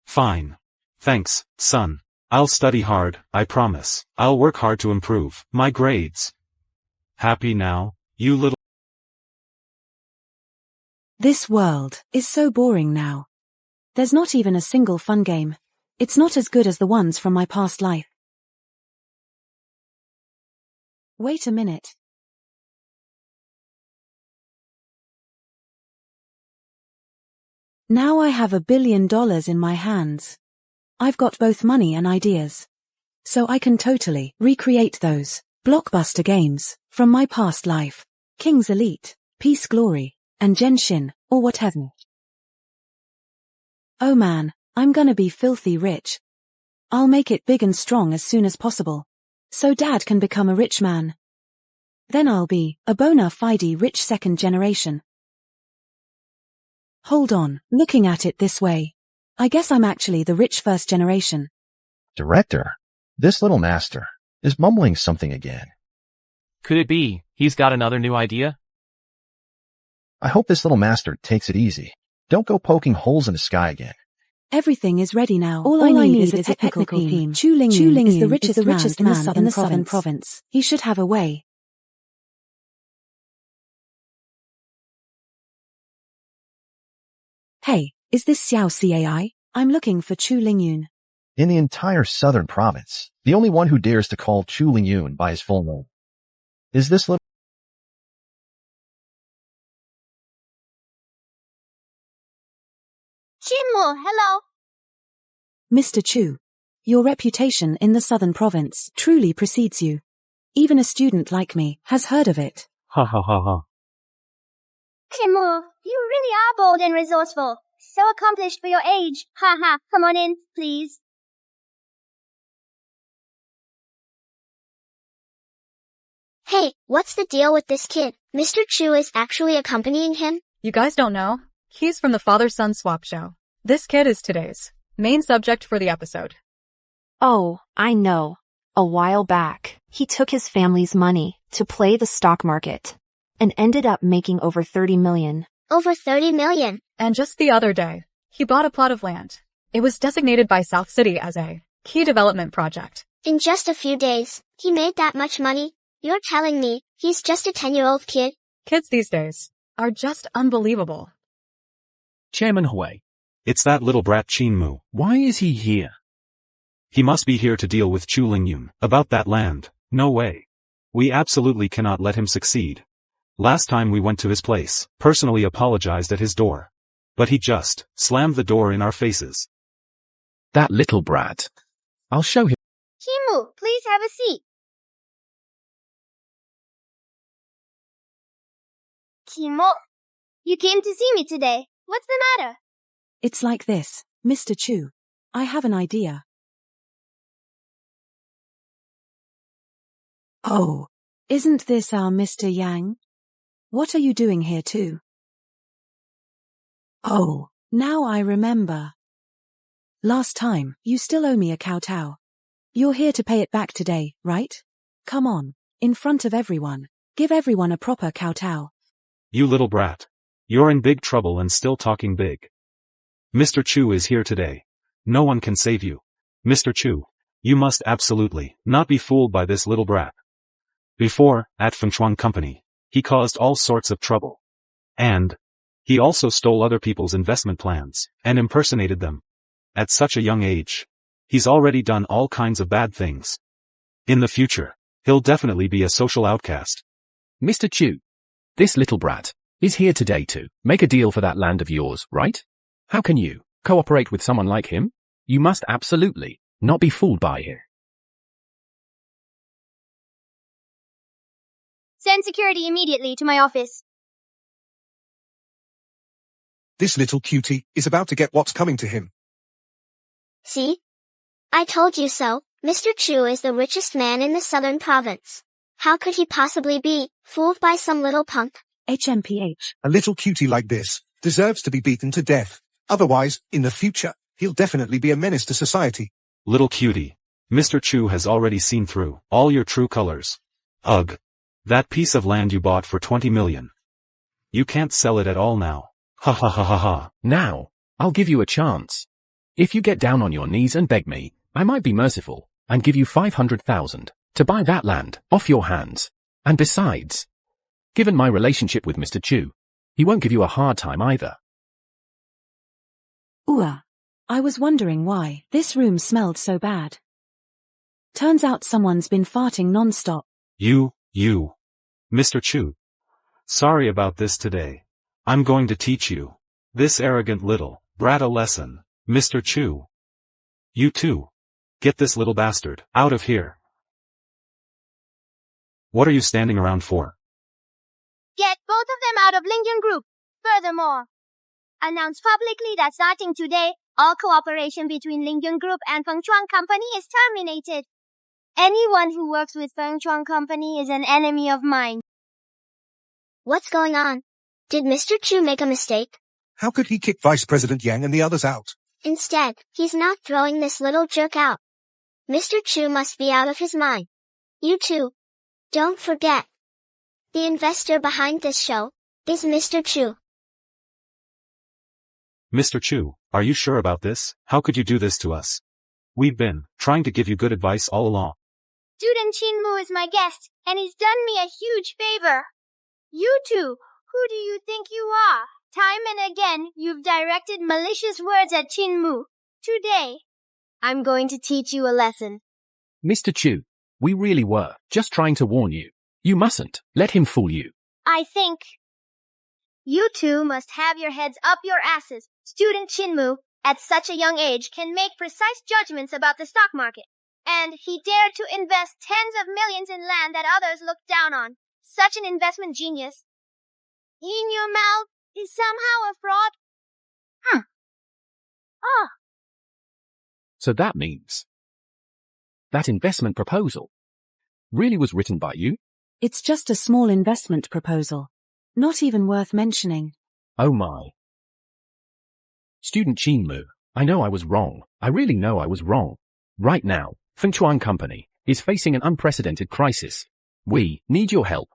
Fine. Thanks, son. I'll study hard, I promise. I'll work hard to improve my grades. Happy now, you little... This world is so boring now. There's not even a single fun game. It's not as good as the ones from my past life. Wait a minute. Now I have $1 billion in my hands. I've got both money and ideas. So I can totally recreate those blockbuster games from my past life. King's Elite, Peace Glory, and Genshin, or whatever. Oh man, I'm gonna be filthy rich. I'll make it big and strong as soon as possible. So Dad can become a rich man. Then I'll be a bona fide rich second generation. Hold on, looking at it this way, I guess I'm actually the rich first generation. Director, this little master is mumbling something again. Could it be he's got another new idea? I hope this little master takes it easy. Don't go poking holes in the sky again. Everything is ready now. All I need is a technical team. Chu Lingyun is the richest man in the southern province. He should have a way. Hey, is this Xiao Cai? I'm looking for Chu Lingyun. In the entire southern province, the only one who dares to call Chu Lingyun by his full name is this little... Qinmu, hello. Mr. Chu, your reputation in the southern province truly precedes you. Even a student like me has heard of it. Ha ha ha ha. Qinmu, you really are bold and resourceful. So accomplished for your age. Ha ha, come on in, please. Hey, what's the deal with this kid? Mr. Chu is actually accompanying him? You guys don't know? He's from the father-son swap show. This kid is today's main subject for the episode. Oh, I know. A while back, he took his family's money to play the stock market and ended up making over 30 million. Over 30 million. And just the other day, he bought a plot of land. It was designated by South City as a key development project. In just a few days, he made that much money? You're telling me he's just a 10-year-old kid? Kids these days are just unbelievable. Chairman Hui. It's that little brat Qinmu. Why is he here? He must be here to deal with Chu Lingyun about that land. No way. We absolutely cannot let him succeed. Last time we went to his place, personally apologized at his door. But he just slammed the door in our faces. That little brat. I'll show him. Qinmu, please have a seat. Qinmu, you came to see me today. What's the matter? It's like this, Mr. Chu. I have an idea. Oh, isn't this our Mr. Yang? What are you doing here too? Oh, now I remember. Last time, you still owe me a kowtow. You're here to pay it back today, right? Come on, in front of everyone. Give everyone a proper kowtow. You little brat. You're in big trouble and still talking big. Mr. Chu is here today. No one can save you. Mr. Chu, you must absolutely not be fooled by this little brat. Before, at Fengchuan Company, he caused all sorts of trouble. And he also stole other people's investment plans and impersonated them. At such a young age, he's already done all kinds of bad things. In the future, he'll definitely be a social outcast. Mr. Chu, this little brat is here today to make a deal for that land of yours, right? How can you cooperate with someone like him? You must absolutely not be fooled by him. Send security immediately to my office. This little cutie is about to get what's coming to him. See? I told you so. Mr. Chu is the richest man in the southern province. How could he possibly be fooled by some little punk? HMPH. A little cutie like this deserves to be beaten to death. Otherwise, in the future, he'll definitely be a menace to society. Little cutie. Mr. Chu has already seen through all your true colors. Ugh. That piece of land you bought for 20 million. You can't sell it at all now. Ha ha ha ha ha. Now, I'll give you a chance. If you get down on your knees and beg me, I might be merciful and give you 500,000 to buy that land off your hands. And besides, given my relationship with Mr. Chu, he won't give you a hard time either. I was wondering why this room smelled so bad. Turns out someone's been farting non-stop. You, Mr. Chu. Sorry about this today. I'm going to teach you, this arrogant little brat, a lesson, Mr. Chu. You too. Get this little bastard out of here. What are you standing around for? Get both of them out of Lingyun Group. Furthermore, announce publicly that starting today, all cooperation between Lingyun Group and Fengchuan Company is terminated. Anyone who works with Fengchuan Company is an enemy of mine. What's going on? Did Mr. Chu make a mistake? How could he kick Vice President Yang and the others out? Instead, he's not throwing this little jerk out. Mr. Chu must be out of his mind. You too. Don't forget. The investor behind this show is Mr. Chu. Mr. Chu, are you sure about this? How could you do this to us? We've been trying to give you good advice all along. Student Qinmu is my guest, and he's done me a huge favor. You two, who do you think you are? Time and again, you've directed malicious words at Qinmu. Today, I'm going to teach you a lesson. Mr. Chu, we really were just trying to warn you. You mustn't let him fool you. I think you two must have your heads up your asses. Student Qinmu, at such a young age, can make precise judgments about the stock market. And he dared to invest tens of millions in land that others looked down on. Such an investment genius. In your mouth is somehow a fraud? So that means that investment proposal really was written by you? It's just a small investment proposal. Not even worth mentioning. Oh my. Student Qinmu, I know I was wrong. I really know I was wrong. Right now, Fengchuan Company is facing an unprecedented crisis. We need your help.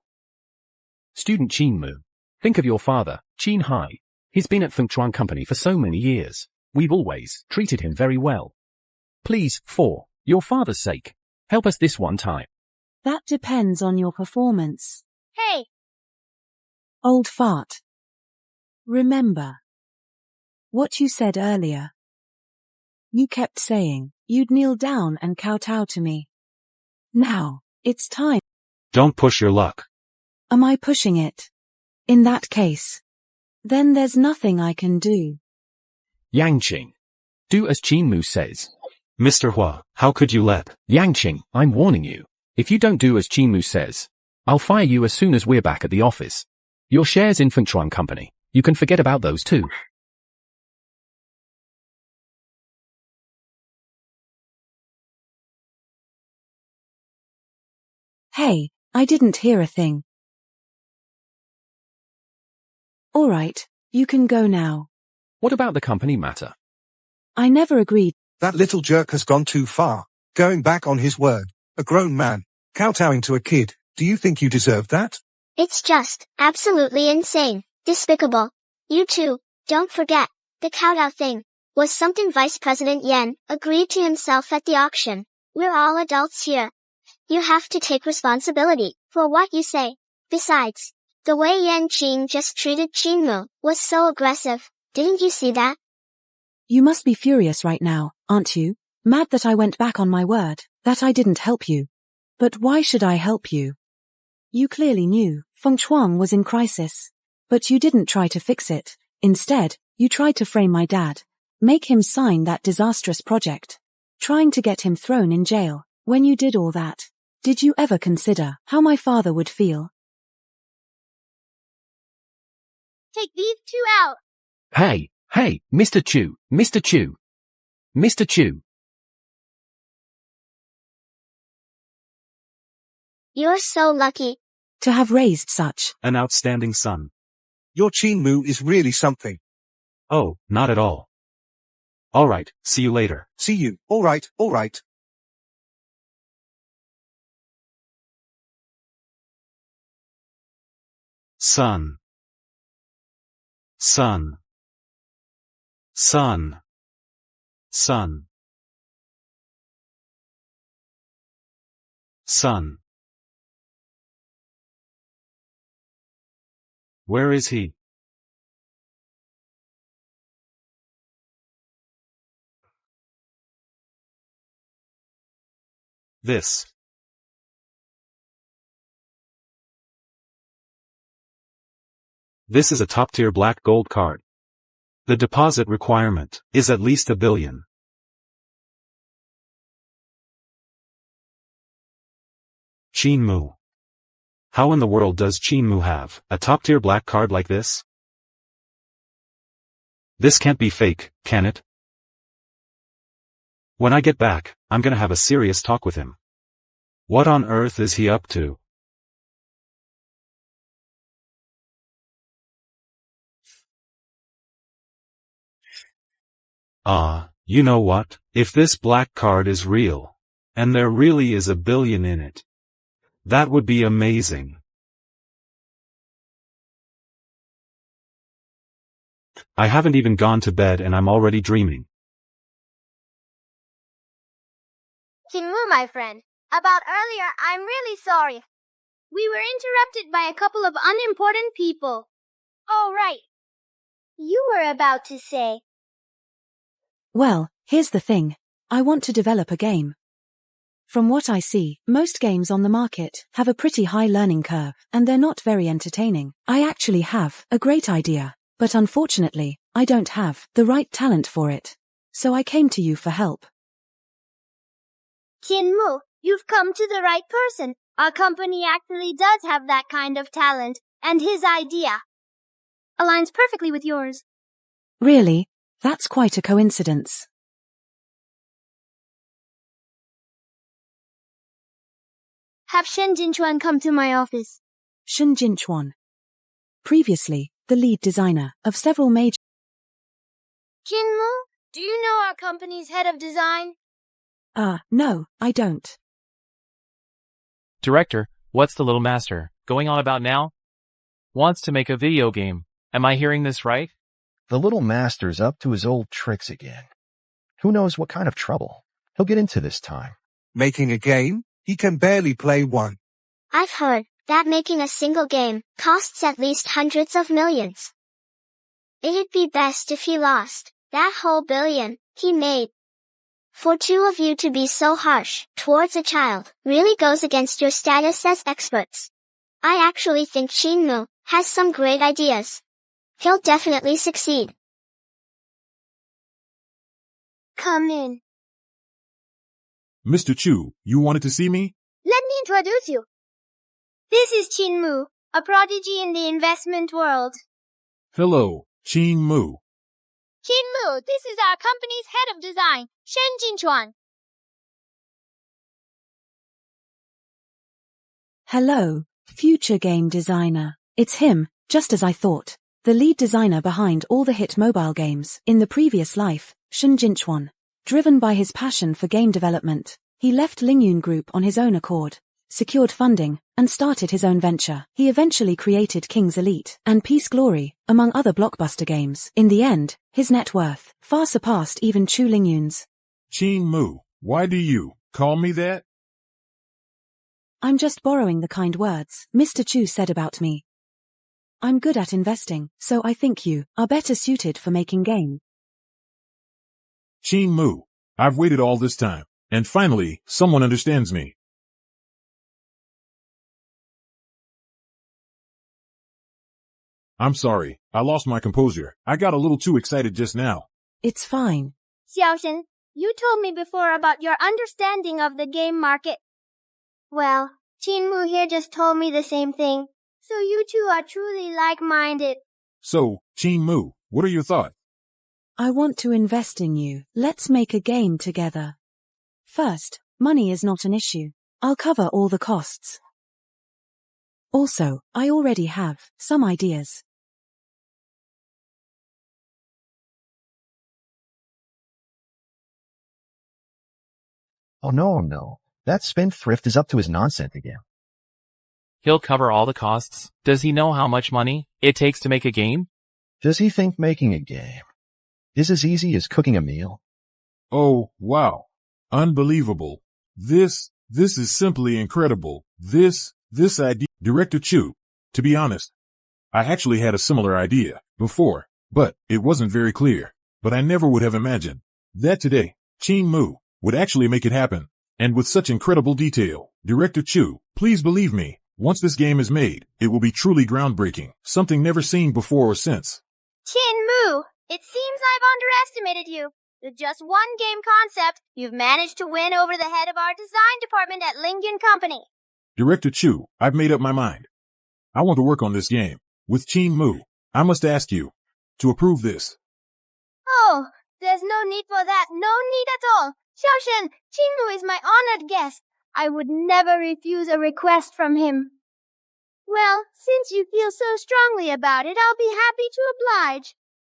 Student Qinmu, think of your father, Qin Hai. He's been at Fengchuan Company for so many years. We've always treated him very well. Please, for your father's sake, help us this one time. That depends on your performance. Hey! Old fart. Remember what you said earlier. You kept saying you'd kneel down and kowtow to me. Now, it's time. Don't push your luck. Am I pushing it? In that case, then there's nothing I can do. Yangqing, do as Qinmu says. Mr. Hua, how could you let? Yangqing, I'm warning you. If you don't do as Qinmu says, I'll fire you as soon as we're back at the office. Your shares in Fengchuan Company, you can forget about those too. Hey, I didn't hear a thing. All right, you can go now. What about the company matter? I never agreed. That little jerk has gone too far, going back on his word. A grown man, kowtowing to a kid. Do you think you deserve that? It's just absolutely insane, despicable. You too, don't forget, the kowtow thing was something Vice President Yen agreed to himself at the auction. We're all adults here. You have to take responsibility for what you say. Besides, the way Yan Qing just treated Qinmu was so aggressive. Didn't you see that? You must be furious right now, aren't you? Mad that I went back on my word, that I didn't help you. But why should I help you? You clearly knew Feng Chuang was in crisis. But you didn't try to fix it. Instead, you tried to frame my dad. Make him sign that disastrous project. Trying to get him thrown in jail. When you did all that, did you ever consider how my father would feel? Take these two out. Hey, Mr. Chu, Mr. Chu. Mr. Chu. You're so lucky to have raised such an outstanding son. Your Qinmu is really something. Oh, not at all. All right, see you later. See you. All right, all right. Son. Son. Son. Son. Son. Where is he? This. This is a top-tier black gold card. The deposit requirement is at least $1 billion. Qinmu. How in the world does Qinmu have a top-tier black card like this? This can't be fake, can it? When I get back, I'm gonna have a serious talk with him. What on earth is he up to? You know what? If this black card is real, and there really is $1 billion in it, that would be amazing. I haven't even gone to bed and I'm already dreaming. Qinmu, my friend, about earlier, I'm really sorry. We were interrupted by a couple of unimportant people. Oh, right. You were about to say. Well, here's the thing. I want to develop a game. From what I see, most games on the market have a pretty high learning curve, and they're not very entertaining. I actually have a great idea, but unfortunately, I don't have the right talent for it. So I came to you for help. Qinmu, you've come to the right person. Our company actually does have that kind of talent, and his idea aligns perfectly with yours. Really? That's quite a coincidence. Have Shen Jinchuan come to my office. Shen Jinchuan. Previously, the lead designer of several major... Qinmu, do you know our company's head of design? No, I don't. Director, what's the little master going on about now? Wants to make a video game. Am I hearing this right? The little master's up to his old tricks again. Who knows what kind of trouble he'll get into this time. Making a game? He can barely play one. I've heard that making a single game costs at least hundreds of millions. It'd be best if he lost that whole $1 billion he made. For two of you to be so harsh towards a child really goes against your status as experts. I actually think Qinmu has some great ideas. He'll definitely succeed. Come in. Mr. Chu, you wanted to see me? Let me introduce you. This is Qinmu, a prodigy in the investment world. Hello, Qinmu. Qinmu, this is our company's head of design, Shen Jinchuan. Hello, future game designer. It's him, just as I thought. the lead designer behind all the hit mobile games. In the previous life, Shen Jinchuan. Driven by his passion for game development, he left Lingyun Group on his own accord, secured funding, and started his own venture. He eventually created King's Elite and Peace Glory, among other blockbuster games. In the end, his net worth far surpassed even Chu Lingyun's. Qin Mu, why do you call me that? I'm just borrowing the kind words Mr. Chu said about me. I'm good at investing, so I think you are better suited for making games. Qin Mu, I've waited all this time, and finally, someone understands me. I'm sorry, I lost my composure. I got a little too excited just now. It's fine. Xiaoshen, you told me before about your understanding of the game market. Well, Qin Mu here just told me the same thing. So you two are truly like-minded. So, Qin Mu, what are your thoughts? I want to invest in you. Let's make a game together. First, money is not an issue. I'll cover all the costs. Also, I already have some ideas. Oh no. That spendthrift is up to his nonsense again. He'll cover all the costs. Does he know how much money it takes to make a game? Does he think making a game is as easy as cooking a meal? Oh, wow. Unbelievable. This is simply incredible. This idea. Director Chu, to be honest, I actually had a similar idea before, but it wasn't very clear. But I never would have imagined that today, Qin Mu would actually make it happen. And with such incredible detail. Director Chu, please believe me, once this game is made, it will be truly groundbreaking, something never seen before or since. Qin Mu, it seems I've underestimated you. With just one game concept, you've managed to win over the head of our design department at Lingyun Company. Director Chu, I've made up my mind. I want to work on this game. With Qin Mu, I must ask you to approve this. Oh, there's no need for that, no need at all. Xiaoshen, Qin Mu is my honored guest. I would never refuse a request from him. Well, since you feel so strongly about it, I'll be happy to oblige.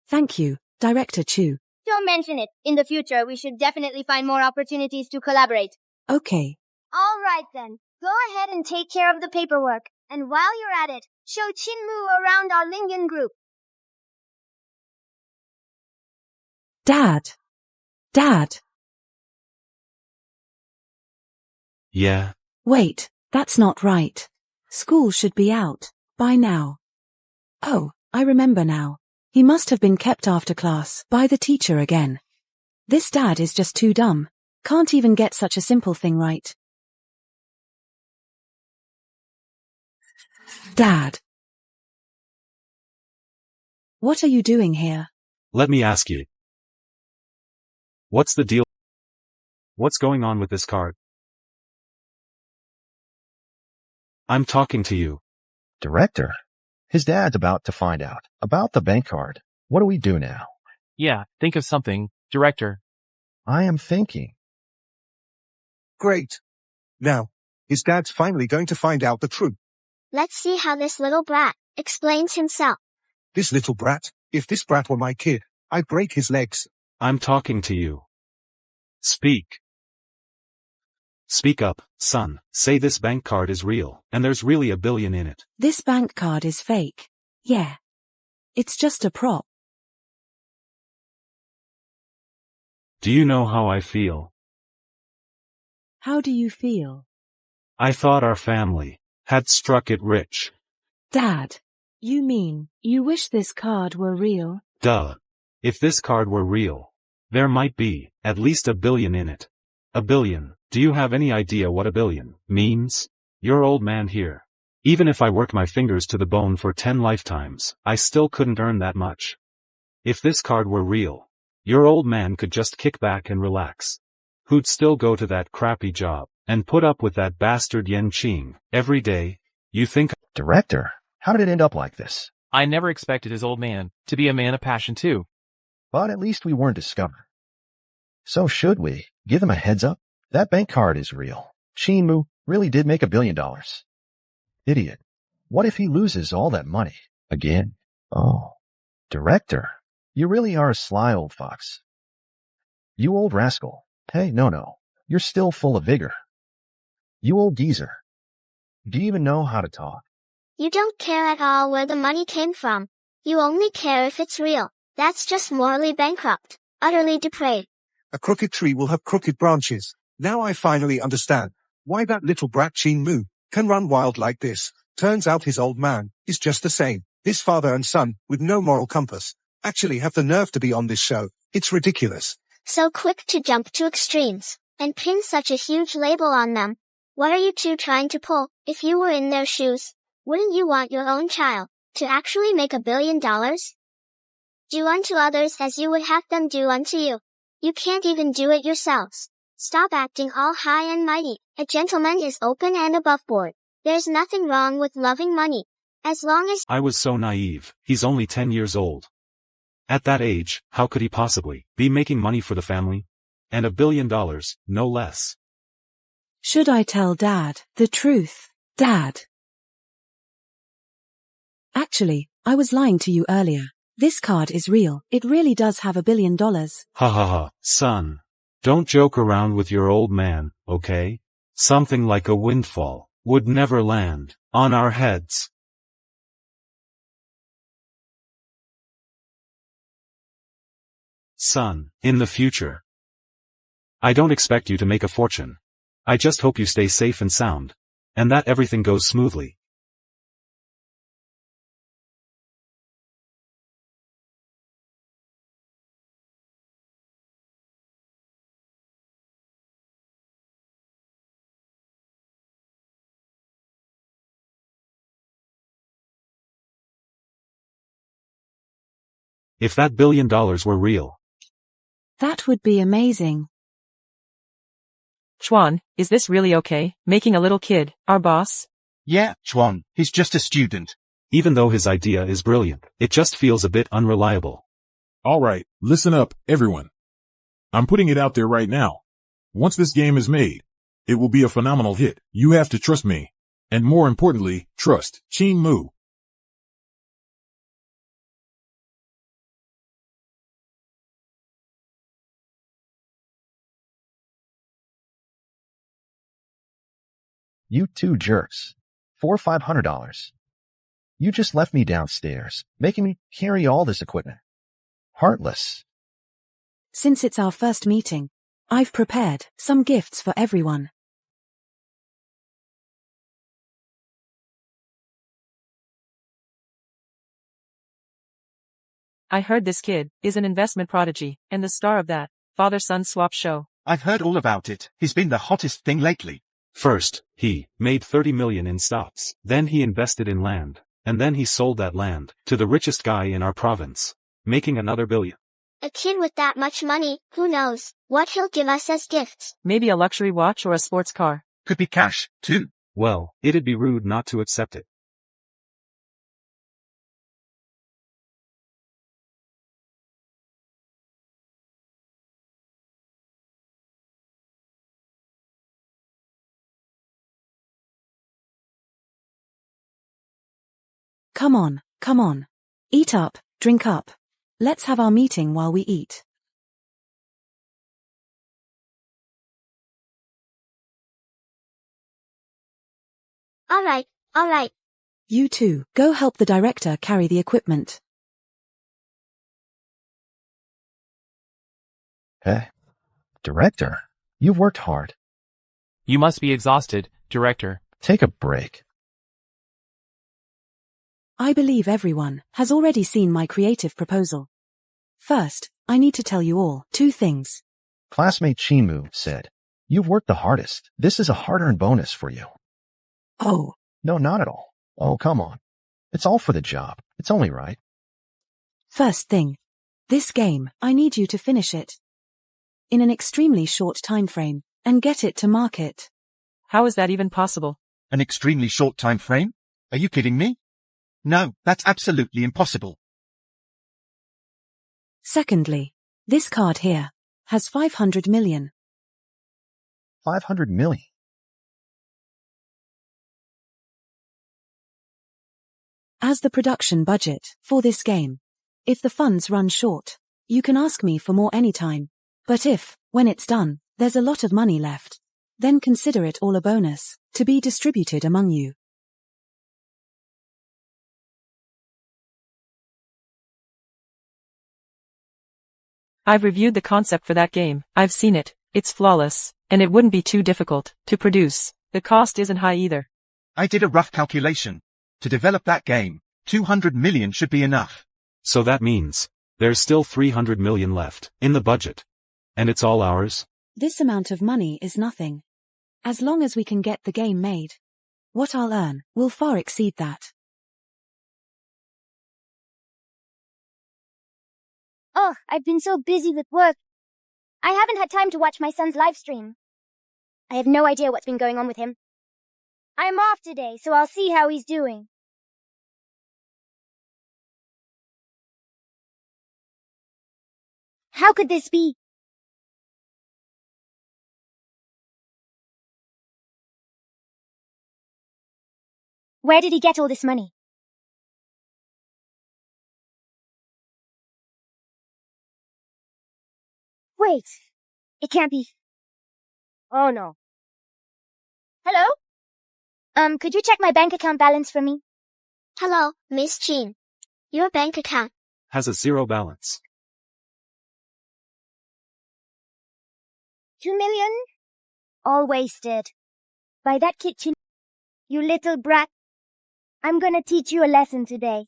Thank you, Director Chu. Don't mention it. In the future, we should definitely find more opportunities to collaborate. Okay. All right then. Go ahead and take care of the paperwork. And while you're at it, show Qin Mu around our Lingyun Group. Dad. Yeah. Wait, that's not right. School should be out by now. Oh, I remember now. He must have been kept after class by the teacher again. This dad is just too dumb. Can't even get such a simple thing right. Dad. What are you doing here? Let me ask you. What's the deal? What's going on with this card? I'm talking to you. Director? His dad's about to find out about the bank card. What do we do now? Yeah, think of something, Director. I am thinking. Great. Now, his dad's finally going to find out the truth. Let's see how this little brat explains himself. This little brat? If this brat were my kid, I'd break his legs. I'm talking to you. Speak. Speak up, son. Say this bank card is real, and there's really $1 billion in it. This bank card is fake. Yeah. It's just a prop. Do you know how I feel? How do you feel? I thought our family had struck it rich. Dad, you mean you wish this card were real? Duh. If this card were real, there might be at least $1 billion in it. $1 billion. Do you have any idea what $1 billion means? Your old man here. Even if I worked my fingers to the bone for 10 lifetimes, I still couldn't earn that much. If this card were real, your old man could just kick back and relax. Who'd still go to that crappy job and put up with that bastard Yan Qing every day? You think? Director, how did it end up like this? I never expected his old man to be a man of passion too. But at least we weren't discovered. So should we give him a heads up? That bank card is real. Qin Mu really did make $1 billion. Idiot. What if he loses all that money again? Oh. Director, you really are a sly old fox. You old rascal. Hey, no. You're still full of vigor. You old geezer. Do you even know how to talk? You don't care at all where the money came from. You only care if it's real. That's just morally bankrupt, utterly depraved. A crooked tree will have crooked branches. Now I finally understand why that little brat Chin Moo can run wild like this. Turns out his old man is just the same. This father and son, with no moral compass, actually have the nerve to be on this show. It's ridiculous. So quick to jump to extremes, and pin such a huge label on them. What are you two trying to pull? If you were in their shoes, wouldn't you want your own child to actually make $1 billion? Do unto others as you would have them do unto you. You can't even do it yourselves. Stop acting all high and mighty. A gentleman is open and above board. There's nothing wrong with loving money, as long as— I was so naive. He's only 10 years old. At that age, how could he possibly be making money for the family? And $1 billion, no less. Should I tell Dad the truth? Dad. Actually, I was lying to you earlier. This card is real. It really does have $1 billion. Ha, son. Don't joke around with your old man, okay? Something like a windfall would never land on our heads. Son, in the future. I don't expect you to make a fortune. I just hope you stay safe and sound. And that everything goes smoothly. If that $1 billion were real. That would be amazing. Chuan, is this really okay? Making a little kid our boss? Yeah, Chuan, he's just a student. Even though his idea is brilliant, it just feels a bit unreliable. Alright, listen up, everyone. I'm putting it out there right now. Once this game is made, it will be a phenomenal hit. You have to trust me. And more importantly, trust Chin Moo. You two jerks. $500. You just left me downstairs, making me carry all this equipment. Heartless. Since it's our first meeting, I've prepared some gifts for everyone. I heard this kid is an investment prodigy and the star of that father-son swap show. I've heard all about it. He's been the hottest thing lately. First, he made $30 million in stocks. Then he invested in land. And then he sold that land to the richest guy in our province, making another $1 billion. A kid with that much money, who knows what he'll give us as gifts? Maybe a luxury watch or a sports car. Could be cash, too. Well, it'd be rude not to accept it. Come on. Eat up, drink up. Let's have our meeting while we eat. All right. You two, go help the director carry the equipment. Hey, director, you've worked hard. You must be exhausted, director. Take a break. I believe everyone has already seen my creative proposal. First, I need to tell you all 2 things. Classmate Chin Moo said, you've worked the hardest. This is a hard-earned bonus for you. Oh. No, not at all. Oh, come on. It's all for the job. It's only right. First thing. This game, I need you to finish it. In an extremely short time frame, and get it to market. How is that even possible? An extremely short time frame? Are you kidding me? No, that's absolutely impossible. Secondly, this card here has 500 million. 500 million? As the production budget for this game. If the funds run short, you can ask me for more anytime. But if, when it's done, there's a lot of money left, then consider it all a bonus, to be distributed among you. I've reviewed the concept for that game. I've seen it. It's flawless, and it wouldn't be too difficult to produce. The cost isn't high either. I did a rough calculation. To develop that game, 200 million should be enough. So that means, there's still 300 million left, in the budget. And it's all ours? This amount of money is nothing. As long as we can get the game made. What I'll earn will far exceed that. Oh, I've been so busy with work. I haven't had time to watch my son's live stream. I have no idea what's been going on with him. I'm off today, so I'll see how he's doing. How could this be? Where did he get all this money? Wait, it can't be. Oh no. Hello? Could you check my bank account balance for me? Hello, Miss Jean. Your bank account has a zero balance. 2 million? All wasted. By that kitchen, you little brat. I'm gonna teach you a lesson today.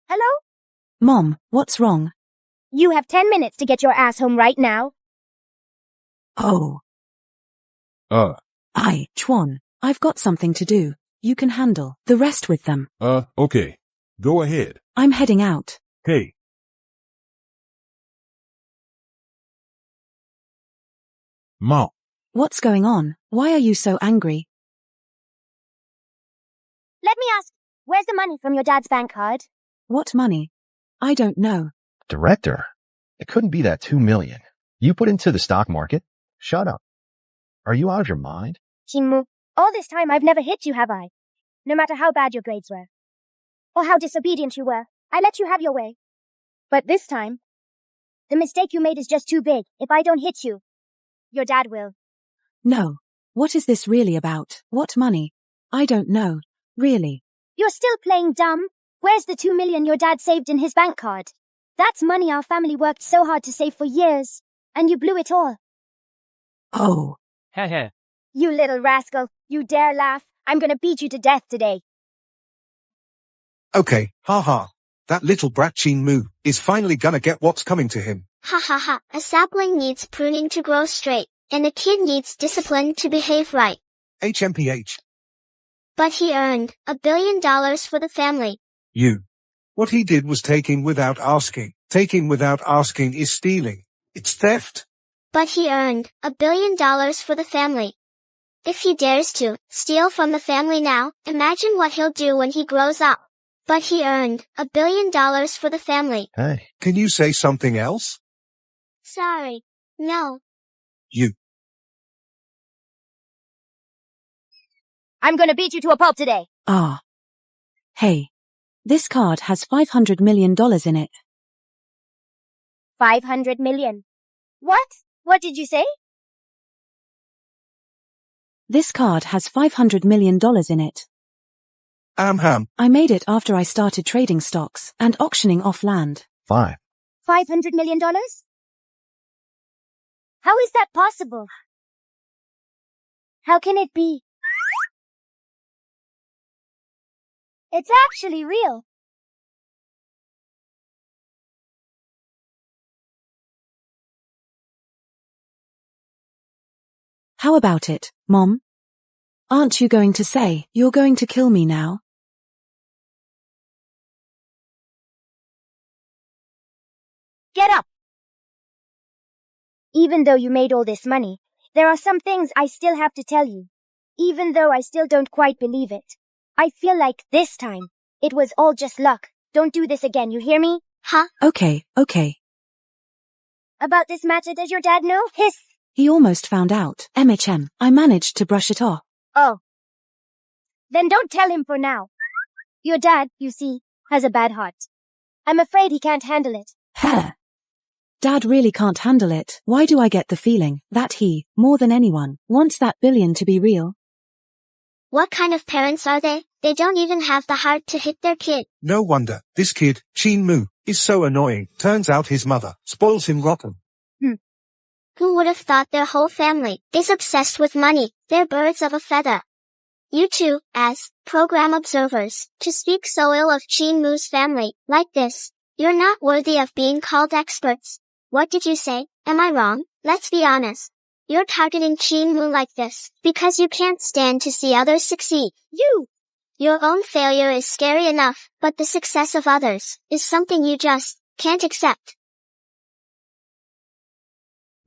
Hello? Mom, what's wrong? You have 10 minutes to get your ass home right now. Oh. Chuan, I've got something to do. You can handle the rest with them. Okay. Go ahead. I'm heading out. Hey. Mom. What's going on? Why are you so angry? Let me ask, where's the money from your dad's bank card? What money? I don't know. Director, it couldn't be that 2 million. You put into the stock market? Shut up. Are you out of your mind? Jinmu, all this time I've never hit you, have I? No matter how bad your grades were. Or how disobedient you were, I let you have your way. But this time, the mistake you made is just too big. If I don't hit you, your dad will. No. What is this really about? What money? I don't know. Really. You're still playing dumb? Where's the 2 million your dad saved in his bank card? That's money our family worked so hard to save for years. And you blew it all. Oh. Heh. You little rascal. You dare laugh. I'm gonna beat you to death today. Okay, haha. That little brat Chin Mu is finally gonna get what's coming to him. Ha ha ha. A sapling needs pruning to grow straight, and a kid needs discipline to behave right. HMPH. But he earned $1 billion for the family. What he did was taking without asking. Taking without asking is stealing. It's theft. But he earned $1 billion for the family. If he dares to steal from the family now, imagine what he'll do when he grows up. But he earned $1 billion for the family. Hey. Can you say something else? Sorry. No. I'm gonna beat you to a pulp today. Ah. Hey. This card has $500 million in it. 500 million. What? What did you say? This card has $500 million in it. Ham. I made it after I started trading stocks and auctioning off land. $500 million? How is that possible? How can it be? It's actually real. How about it, Mom? Aren't you going to say you're going to kill me now? Get up! Even though you made all this money, there are some things I still have to tell you. Even though I still don't quite believe it. I feel like this time, it was all just luck. Don't do this again, you hear me? Huh? Okay. About this matter, does your dad know? Hiss! He almost found out. I managed to brush it off. Oh. Then don't tell him for now. Your dad, you see, has a bad heart. I'm afraid he can't handle it. Dad really can't handle it. Why do I get the feeling that he, more than anyone, wants that billion to be real? What kind of parents are they? They don't even have the heart to hit their kid. No wonder, this kid, Chin Moo, is so annoying. Turns out his mother spoils him rotten. Who would have thought their whole family is obsessed with money? They're birds of a feather. You two, as program observers, to speak so ill of Chin Moo's family, like this, you're not worthy of being called experts. What did you say? Am I wrong? Let's be honest. You're targeting Chin Moo like this because you can't stand to see others succeed. Your own failure is scary enough, but the success of others is something you just can't accept.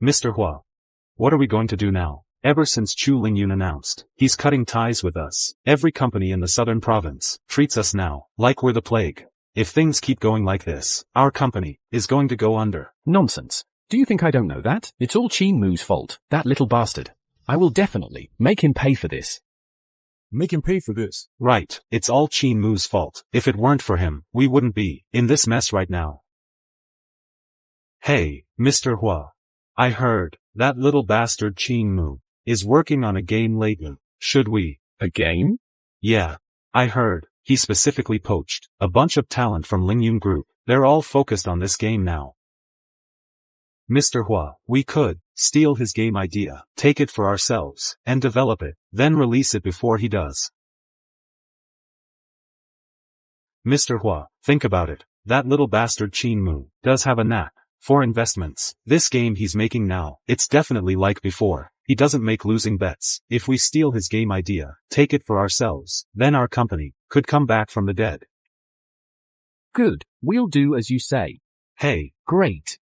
Mr. Hua. What are we going to do now? Ever since Chu Lingyun announced he's cutting ties with us, every company in the southern province treats us now like we're the plague. If things keep going like this, our company is going to go under. Nonsense. Do you think I don't know that? It's all Chin Moo's fault, that little bastard. I will definitely make him pay for this. Make him pay for this. Right, it's all Chin Moo's fault. If it weren't for him, we wouldn't be in this mess right now. Hey, Mr. Hua. I heard that little bastard Chin Moo is working on a game lately. Should we? A game? Yeah. I heard he specifically poached a bunch of talent from Lingyun Group. They're all focused on this game now. Mr. Hua, we could steal his game idea, take it for ourselves, and develop it, then release it before he does. Mr. Hua, think about it. That little bastard Chin Moo does have a knack for investments. This game he's making now, it's definitely like before. He doesn't make losing bets. If we steal his game idea, take it for ourselves, then our company could come back from the dead. Good. We'll do as you say. Hey. Great.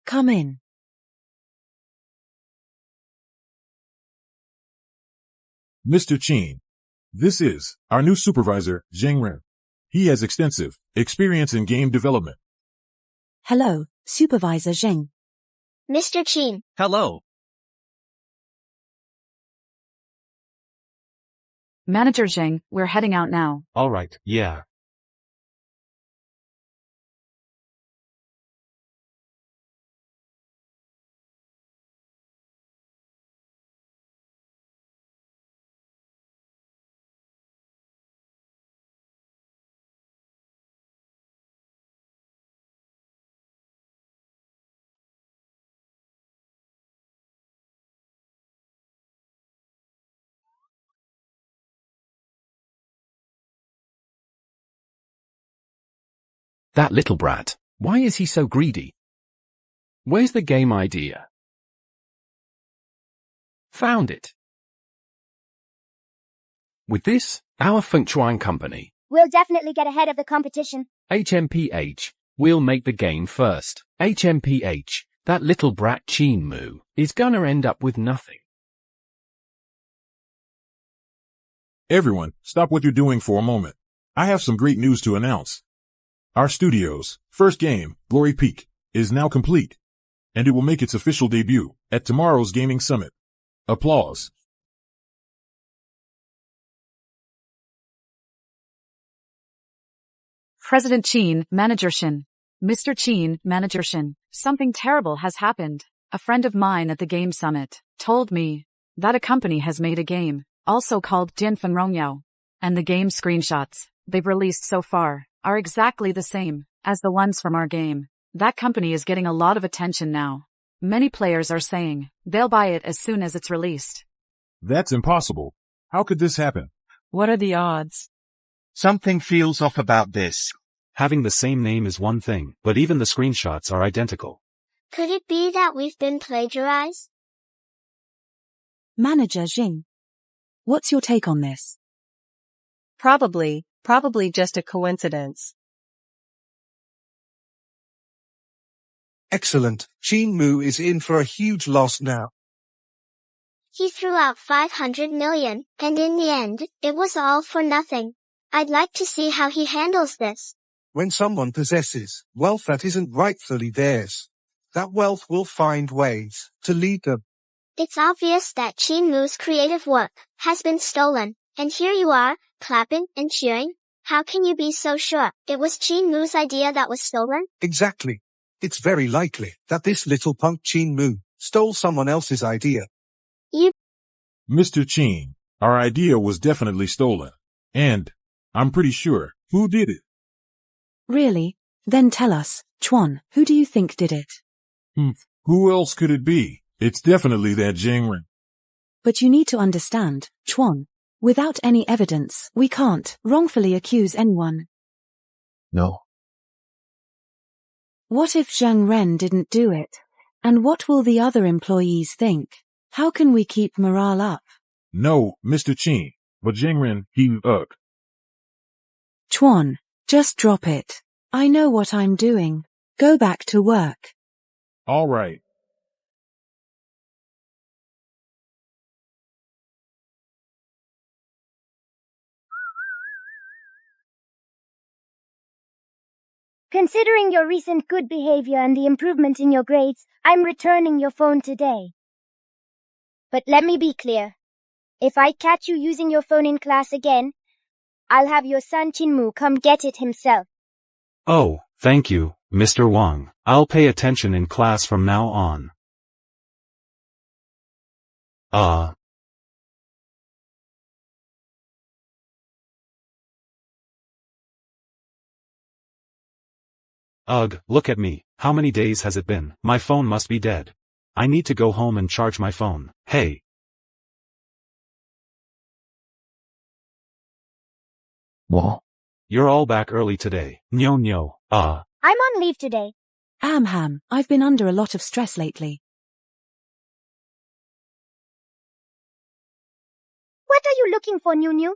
Come in. Mr. Chin. This is our new supervisor, Zheng Ren. He has extensive experience in game development. Hello, Supervisor Zheng. Mr. Chin. Hello. Manager Zheng, we're heading out now. Alright, yeah. That little brat. Why is he so greedy? Where's the game idea? Found it. With this, our Fengchuan company, We'll definitely get ahead of the competition. HMPH, we'll make the game first. HMPH, that little brat Chin Moo is gonna end up with nothing. Everyone, stop what you're doing for a moment. I have some great news to announce. Our studio's first game, Glory Peak, is now complete, and it will make its official debut at tomorrow's Gaming Summit. Applause. President Chin, Manager Shin. Mr. Chin, Manager Shin. Something terrible has happened. A friend of mine at the Game Summit told me that a company has made a game, also called Jin Fen Rongyao. And the game screenshots they've released so far are exactly the same as the ones from our game. That company is getting a lot of attention now. Many players are saying they'll buy it as soon as it's released. That's impossible. How could this happen? What are the odds? Something feels off about this. Having the same name is one thing, but even the screenshots are identical. Could it be that we've been plagiarized? Manager Jing. What's your take on this? Probably just a coincidence. Excellent. Chin Moo is in for a huge loss now. He threw out 500 million, and in the end, it was all for nothing. I'd like to see how he handles this. When someone possesses wealth that isn't rightfully theirs, That wealth will find ways to lead them. It's obvious that Qin Mu's creative work has been stolen, and here you are, clapping and cheering. How can you be so sure it was Qin Mu's idea that was stolen? Exactly. It's very likely that this little punk Qin Mu stole someone else's idea. Mr. Qin, our idea was definitely stolen. And, I'm pretty sure, who did it? Really? Then tell us, Chuan, who do you think did it? Who else could it be? It's definitely that Jingren. But you need to understand, Chuan. Without any evidence, we can't wrongfully accuse anyone. No. What if Zheng Ren didn't do it? And what will the other employees think? How can we keep morale up? No, Mr. Qin, but Jingren, Chuan, just drop it. I know what I'm doing. Go back to work. All right. Considering your recent good behavior and the improvement in your grades, I'm returning your phone today. But let me be clear. If I catch you using your phone in class again, I'll have your son Qinmu come get it himself. Oh, thank you, Mr. Wang. I'll pay attention in class from now on. Ugh, look at me. How many days has it been? My phone must be dead. I need to go home and charge my phone. Hey. Well? You're all back early today. Nyo. I'm on leave today. Ham, I've been under a lot of stress lately. What are you looking for, Nyu?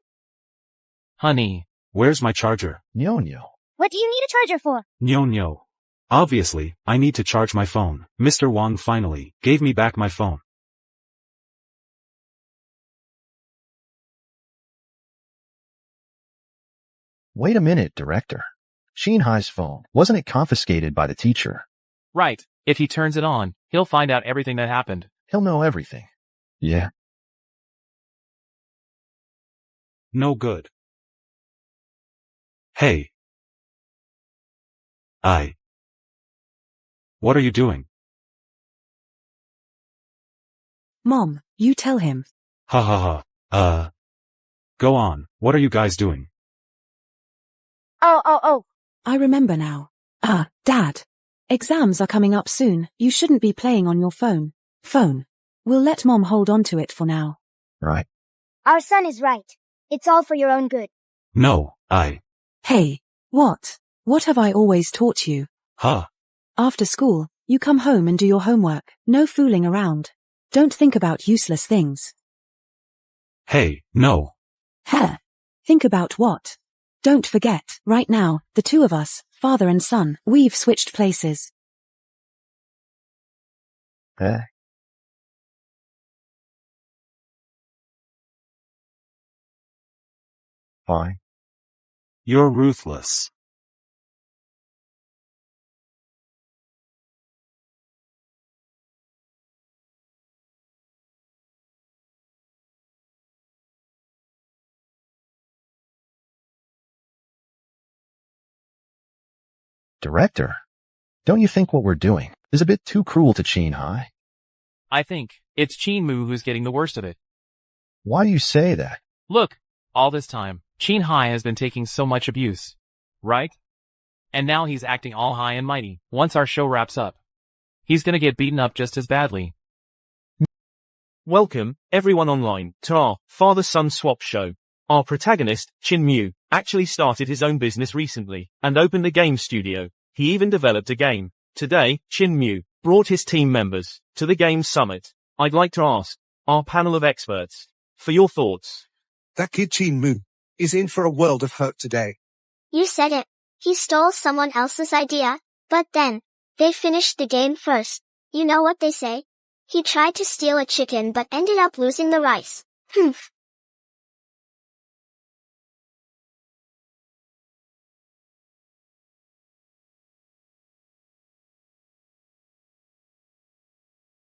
Honey. Where's my charger? Nyo. What do you need a charger for? Nyo. Obviously, I need to charge my phone. Mr. Wang finally gave me back my phone. Wait a minute, Director. Xinhai's phone, wasn't it confiscated by the teacher? Right. If he turns it on, he'll find out everything that happened. He'll know everything. Yeah. No good. Hey. What are you doing? Mom, you tell him. Ha. Go on, what are you guys doing? Oh. I remember now. Dad. Exams are coming up soon. You shouldn't be playing on your phone. We'll let Mom hold on to it for now. Right. Our son is right. It's all for your own good. No, Hey, what? What have I always taught you? After school, you come home and do your homework. No fooling around. Don't think about useless things. Hey, no. Think about what? Don't forget, right now, the two of us, father and son, we've switched places. Fine. You're ruthless. Director, don't you think what we're doing is a bit too cruel to Xinhai? I think it's Qin Mu who's getting the worst of it. Why do you say that? Look, all this time, Qinhai has been taking so much abuse. Right? And now he's acting all high and mighty. Once our show wraps up, he's gonna get beaten up just as badly. Welcome, everyone online, to our father-son swap show. Our protagonist, Qin Mu, actually started his own business recently, and opened a game studio. He even developed a game. Today, Qin Mu brought his team members to the game summit. I'd like to ask our panel of experts for your thoughts. That kid Qin Mu is in for a world of hurt today. You said it. He stole someone else's idea, but then, they finished the game first. You know what they say? He tried to steal a chicken but ended up losing the rice. Humph.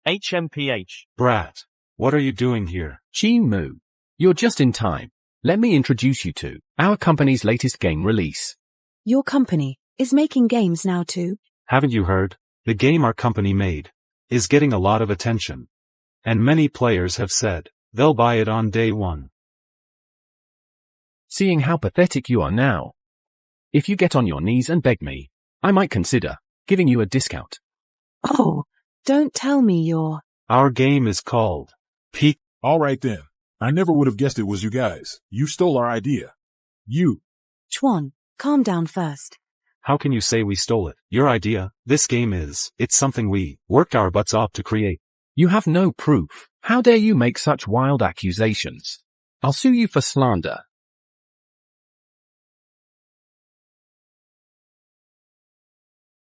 HMPH. Brat, what are you doing here? Qin Mu. You're just in time. Let me introduce you to our company's latest game release. Your company is making games now too? Haven't you heard? The game our company made is getting a lot of attention. And many players have said they'll buy it on day one. Seeing how pathetic you are now, if you get on your knees and beg me, I might consider giving you a discount. Oh, don't tell me you're... Our game is called Peak. All right then. I never would have guessed it was you guys. You stole our idea. You. Chuan, calm down first. How can you say we stole it? Your idea, this game it's something we worked our butts off to create. You have no proof. How dare you make such wild accusations? I'll sue you for slander.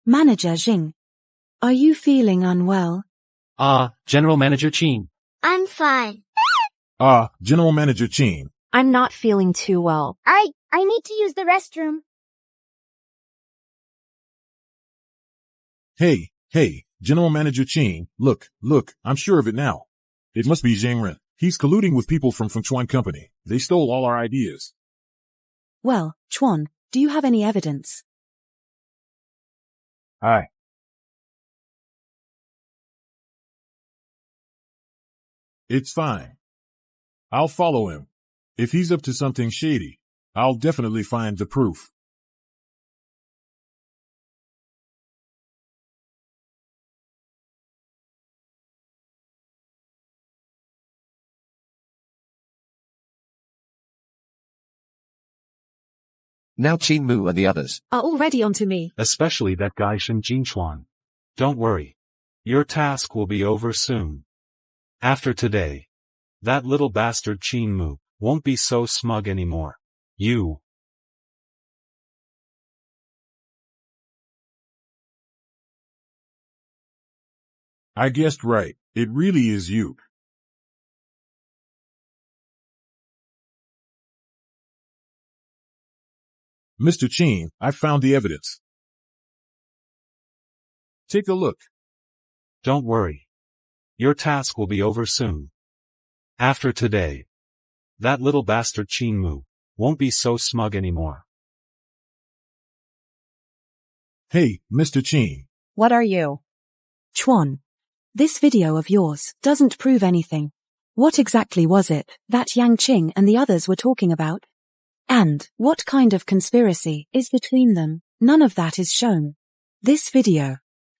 Manager Jing, are you feeling unwell? General Manager Qin. I'm fine. General Manager Qin. I'm not feeling too well. I need to use the restroom. Hey, General Manager Qin, look, I'm sure of it now. It must be Zhang Ren. He's colluding with people from Fengchuan Company. They stole all our ideas. Well, Chuan, do you have any evidence? Aye. It's fine. I'll follow him. If he's up to something shady, I'll definitely find the proof. Now Qin Mu and the others are already onto me. Especially that guy Shen Jinchuan. Don't worry. Your task will be over soon. After today, that little bastard Qin Mu won't be so smug anymore. You. I guessed right. It really is you. Mr. Qin, I found the evidence. Take a look. Don't worry. Your task will be over soon. After today, that little bastard Qin Mu won't be so smug anymore. Hey, Mr. Qin. What are you? Chuan, this video of yours doesn't prove anything. What exactly was it that Yang Qing and the others were talking about? And what kind of conspiracy is between them? None of that is shown. This video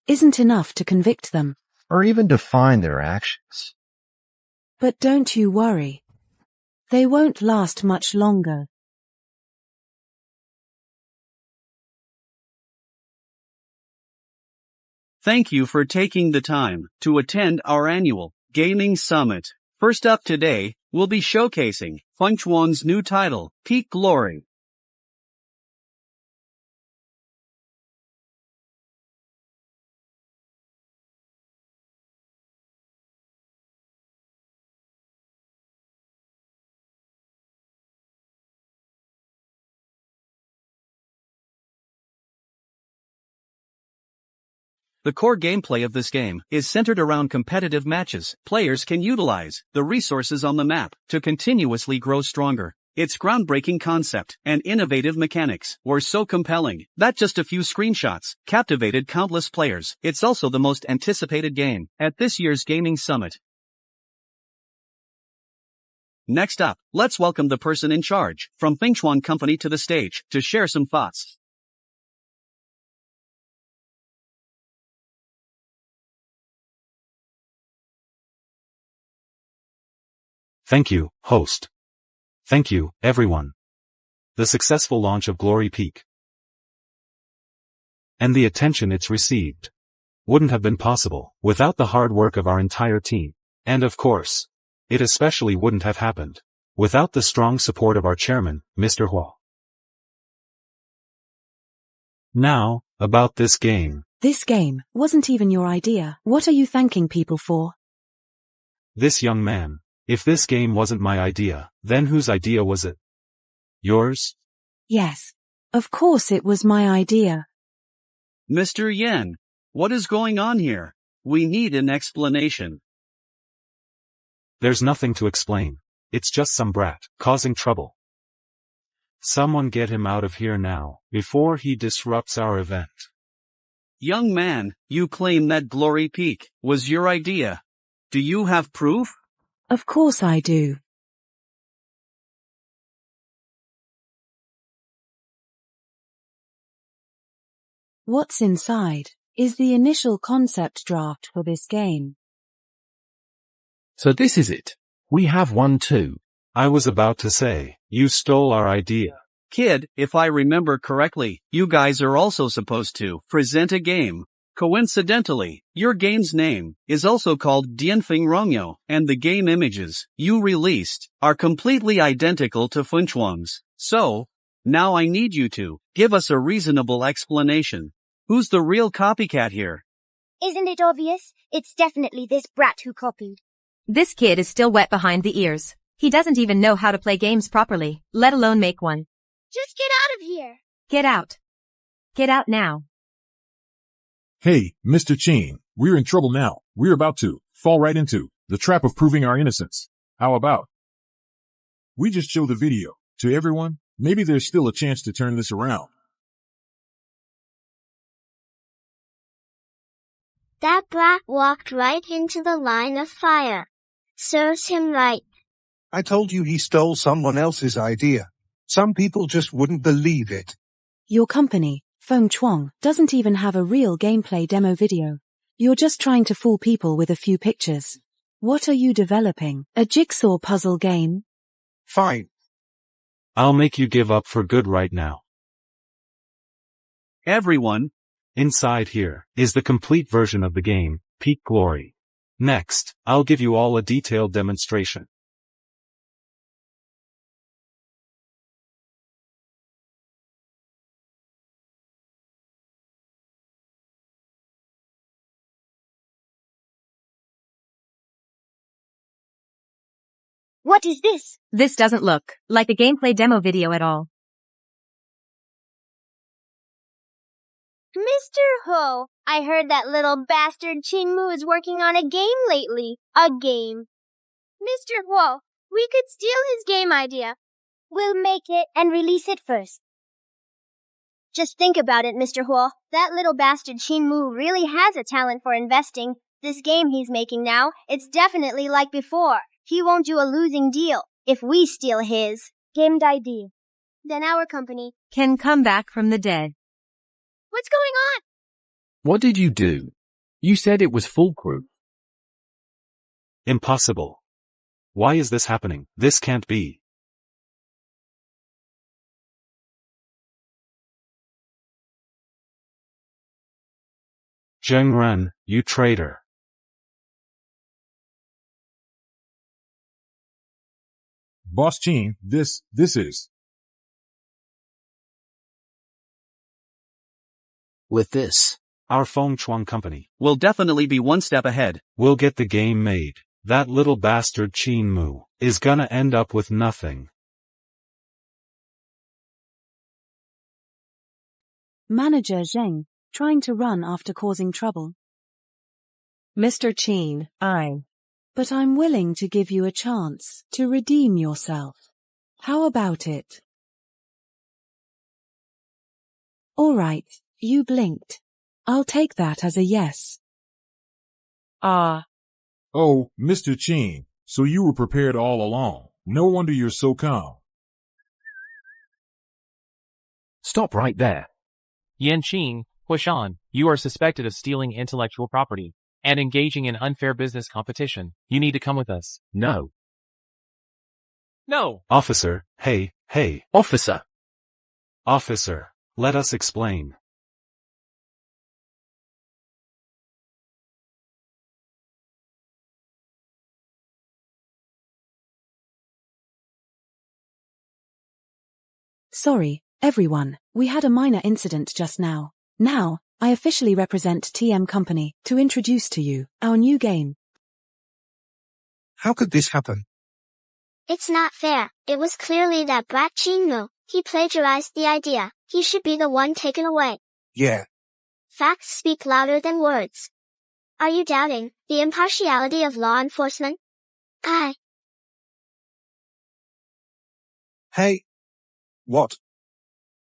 isn't enough to convict them. Or even define their actions. But don't you worry. They won't last much longer. Thank you for taking the time to attend our annual gaming summit. First up today, we'll be showcasing Fengchuan's new title, Peak Glory. The core gameplay of this game is centered around competitive matches. Players can utilize the resources on the map to continuously grow stronger. Its groundbreaking concept and innovative mechanics were so compelling that just a few screenshots captivated countless players. It's also the most anticipated game at this year's Gaming Summit. Next up, let's welcome the person in charge from Fengchuan Company to the stage to share some thoughts. Thank you, host. Thank you, everyone. The successful launch of Glory Peak and the attention it's received wouldn't have been possible without the hard work of our entire team. And of course, it especially wouldn't have happened without the strong support of our chairman, Mr. Hua. Now, about this game. This game wasn't even your idea. What are you thanking people for? This young man. If this game wasn't my idea, then whose idea was it? Yours? Yes. Of course it was my idea. Mr. Yen, what is going on here? We need an explanation. There's nothing to explain. It's just some brat, causing trouble. Someone get him out of here now, before he disrupts our event. Young man, you claim that Glory Peak was your idea. Do you have proof? Of course I do. What's inside is the initial concept draft for this game. So this is it. We have one too. I was about to say, you stole our idea. Kid, if I remember correctly, you guys are also supposed to present a game. Coincidentally, your game's name is also called Dienfeng Romeo, and the game images you released are completely identical to Funchuang's. So, now I need you to give us a reasonable explanation. Who's the real copycat here? Isn't it obvious? It's definitely this brat who copied. This kid is still wet behind the ears. He doesn't even know how to play games properly, let alone make one. Just get out of here! Get out. Get out now. Hey, Mr. Chin, we're in trouble now. We're about to fall right into the trap of proving our innocence. How about we just show the video to everyone? Maybe there's still a chance to turn this around. That brat walked right into the line of fire. Serves him right. I told you he stole someone else's idea. Some people just wouldn't believe it. Your company, Feng Chuang, doesn't even have a real gameplay demo video. You're just trying to fool people with a few pictures. What are you developing? A jigsaw puzzle game? Fine. I'll make you give up for good right now. Everyone. Inside here is the complete version of the game, Peak Glory. Next, I'll give you all a detailed demonstration. What is this? This doesn't look like a gameplay demo video at all. Mr. Ho, I heard that little bastard Chinmu is working on a game lately. A game. Mr. Ho, we could steal his game idea. We'll make it and release it first. Just think about it, Mr. Ho. That little bastard Chinmu really has a talent for investing. This game he's making now, it's definitely like before. He won't do a losing deal if we steal his game idea. Then our company can come back from the dead. What's going on? What did you do? You said it was foolproof. Impossible. Why is this happening? This can't be. Zheng Ren, you traitor. Boss Chin, this is. With this, our Feng Chuang company will definitely be one step ahead. We'll get the game made. That little bastard Chin Mu is gonna end up with nothing. Manager Zheng, trying to run after causing trouble. Mr. Chin, But I'm willing to give you a chance to redeem yourself. How about it? All right, you blinked. I'll take that as a yes. Oh, Mr. Chin, so you were prepared all along. No wonder you're so calm. Stop right there. Yanqing, Huishan, you are suspected of stealing intellectual property and engaging in unfair business competition. You need to come with us. No. No. Officer, hey. Officer. Officer, let us explain. Sorry, everyone, we had a minor incident just now. Now, I officially represent TM Company to introduce to you our new game. How could this happen? It's not fair. It was clearly that brat Chinmu. He plagiarized the idea. He should be the one taken away. Yeah. Facts speak louder than words. Are you doubting the impartiality of law enforcement? Hey. What?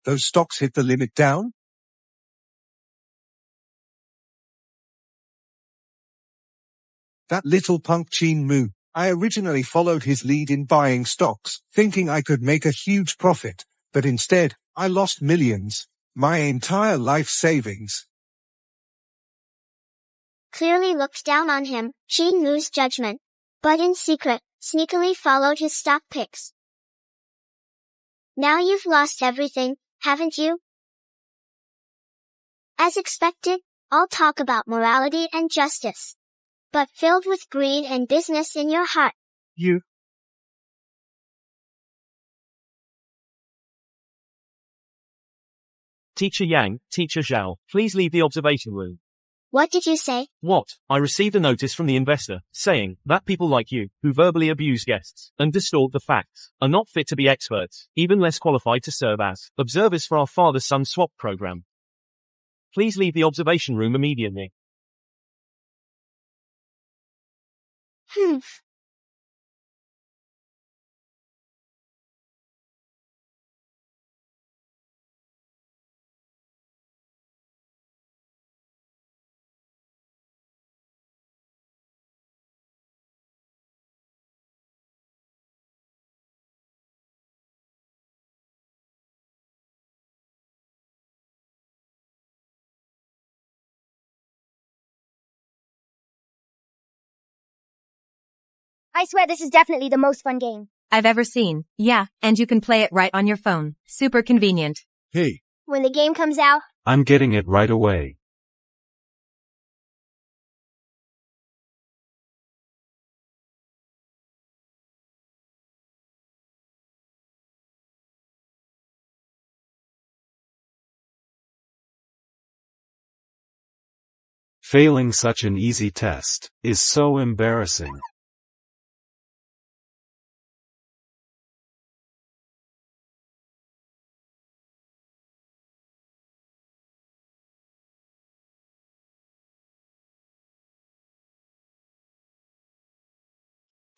Those stocks hit the limit down? That little punk Chin Moo. I originally followed his lead in buying stocks, thinking I could make a huge profit, but instead, I lost millions. My entire life savings. Clearly looked down on him, Chin Moo's judgment. But in secret, sneakily followed his stock picks. Now you've lost everything, haven't you? As expected, all talk about morality and justice. But filled with greed and business in your heart. You. Teacher Yang, Teacher Zhao, please leave the observation room. What did you say? What? I received a notice from the investor, saying that people like you, who verbally abuse guests and distort the facts, are not fit to be experts, even less qualified to serve as observers for our father-son swap program. Please leave the observation room immediately. I swear this is definitely the most fun game I've ever seen. Yeah, and you can play it right on your phone. Super convenient. Hey. When the game comes out, I'm getting it right away. Failing such an easy test is so embarrassing.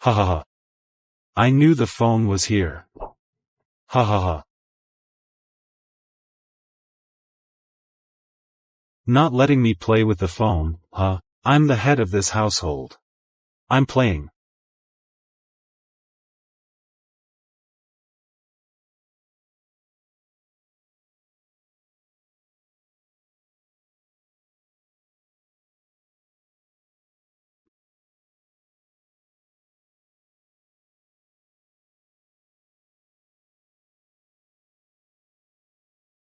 Ha ha ha. I knew the phone was here. Ha ha ha. Not letting me play with the phone, huh? I'm the head of this household. I'm playing.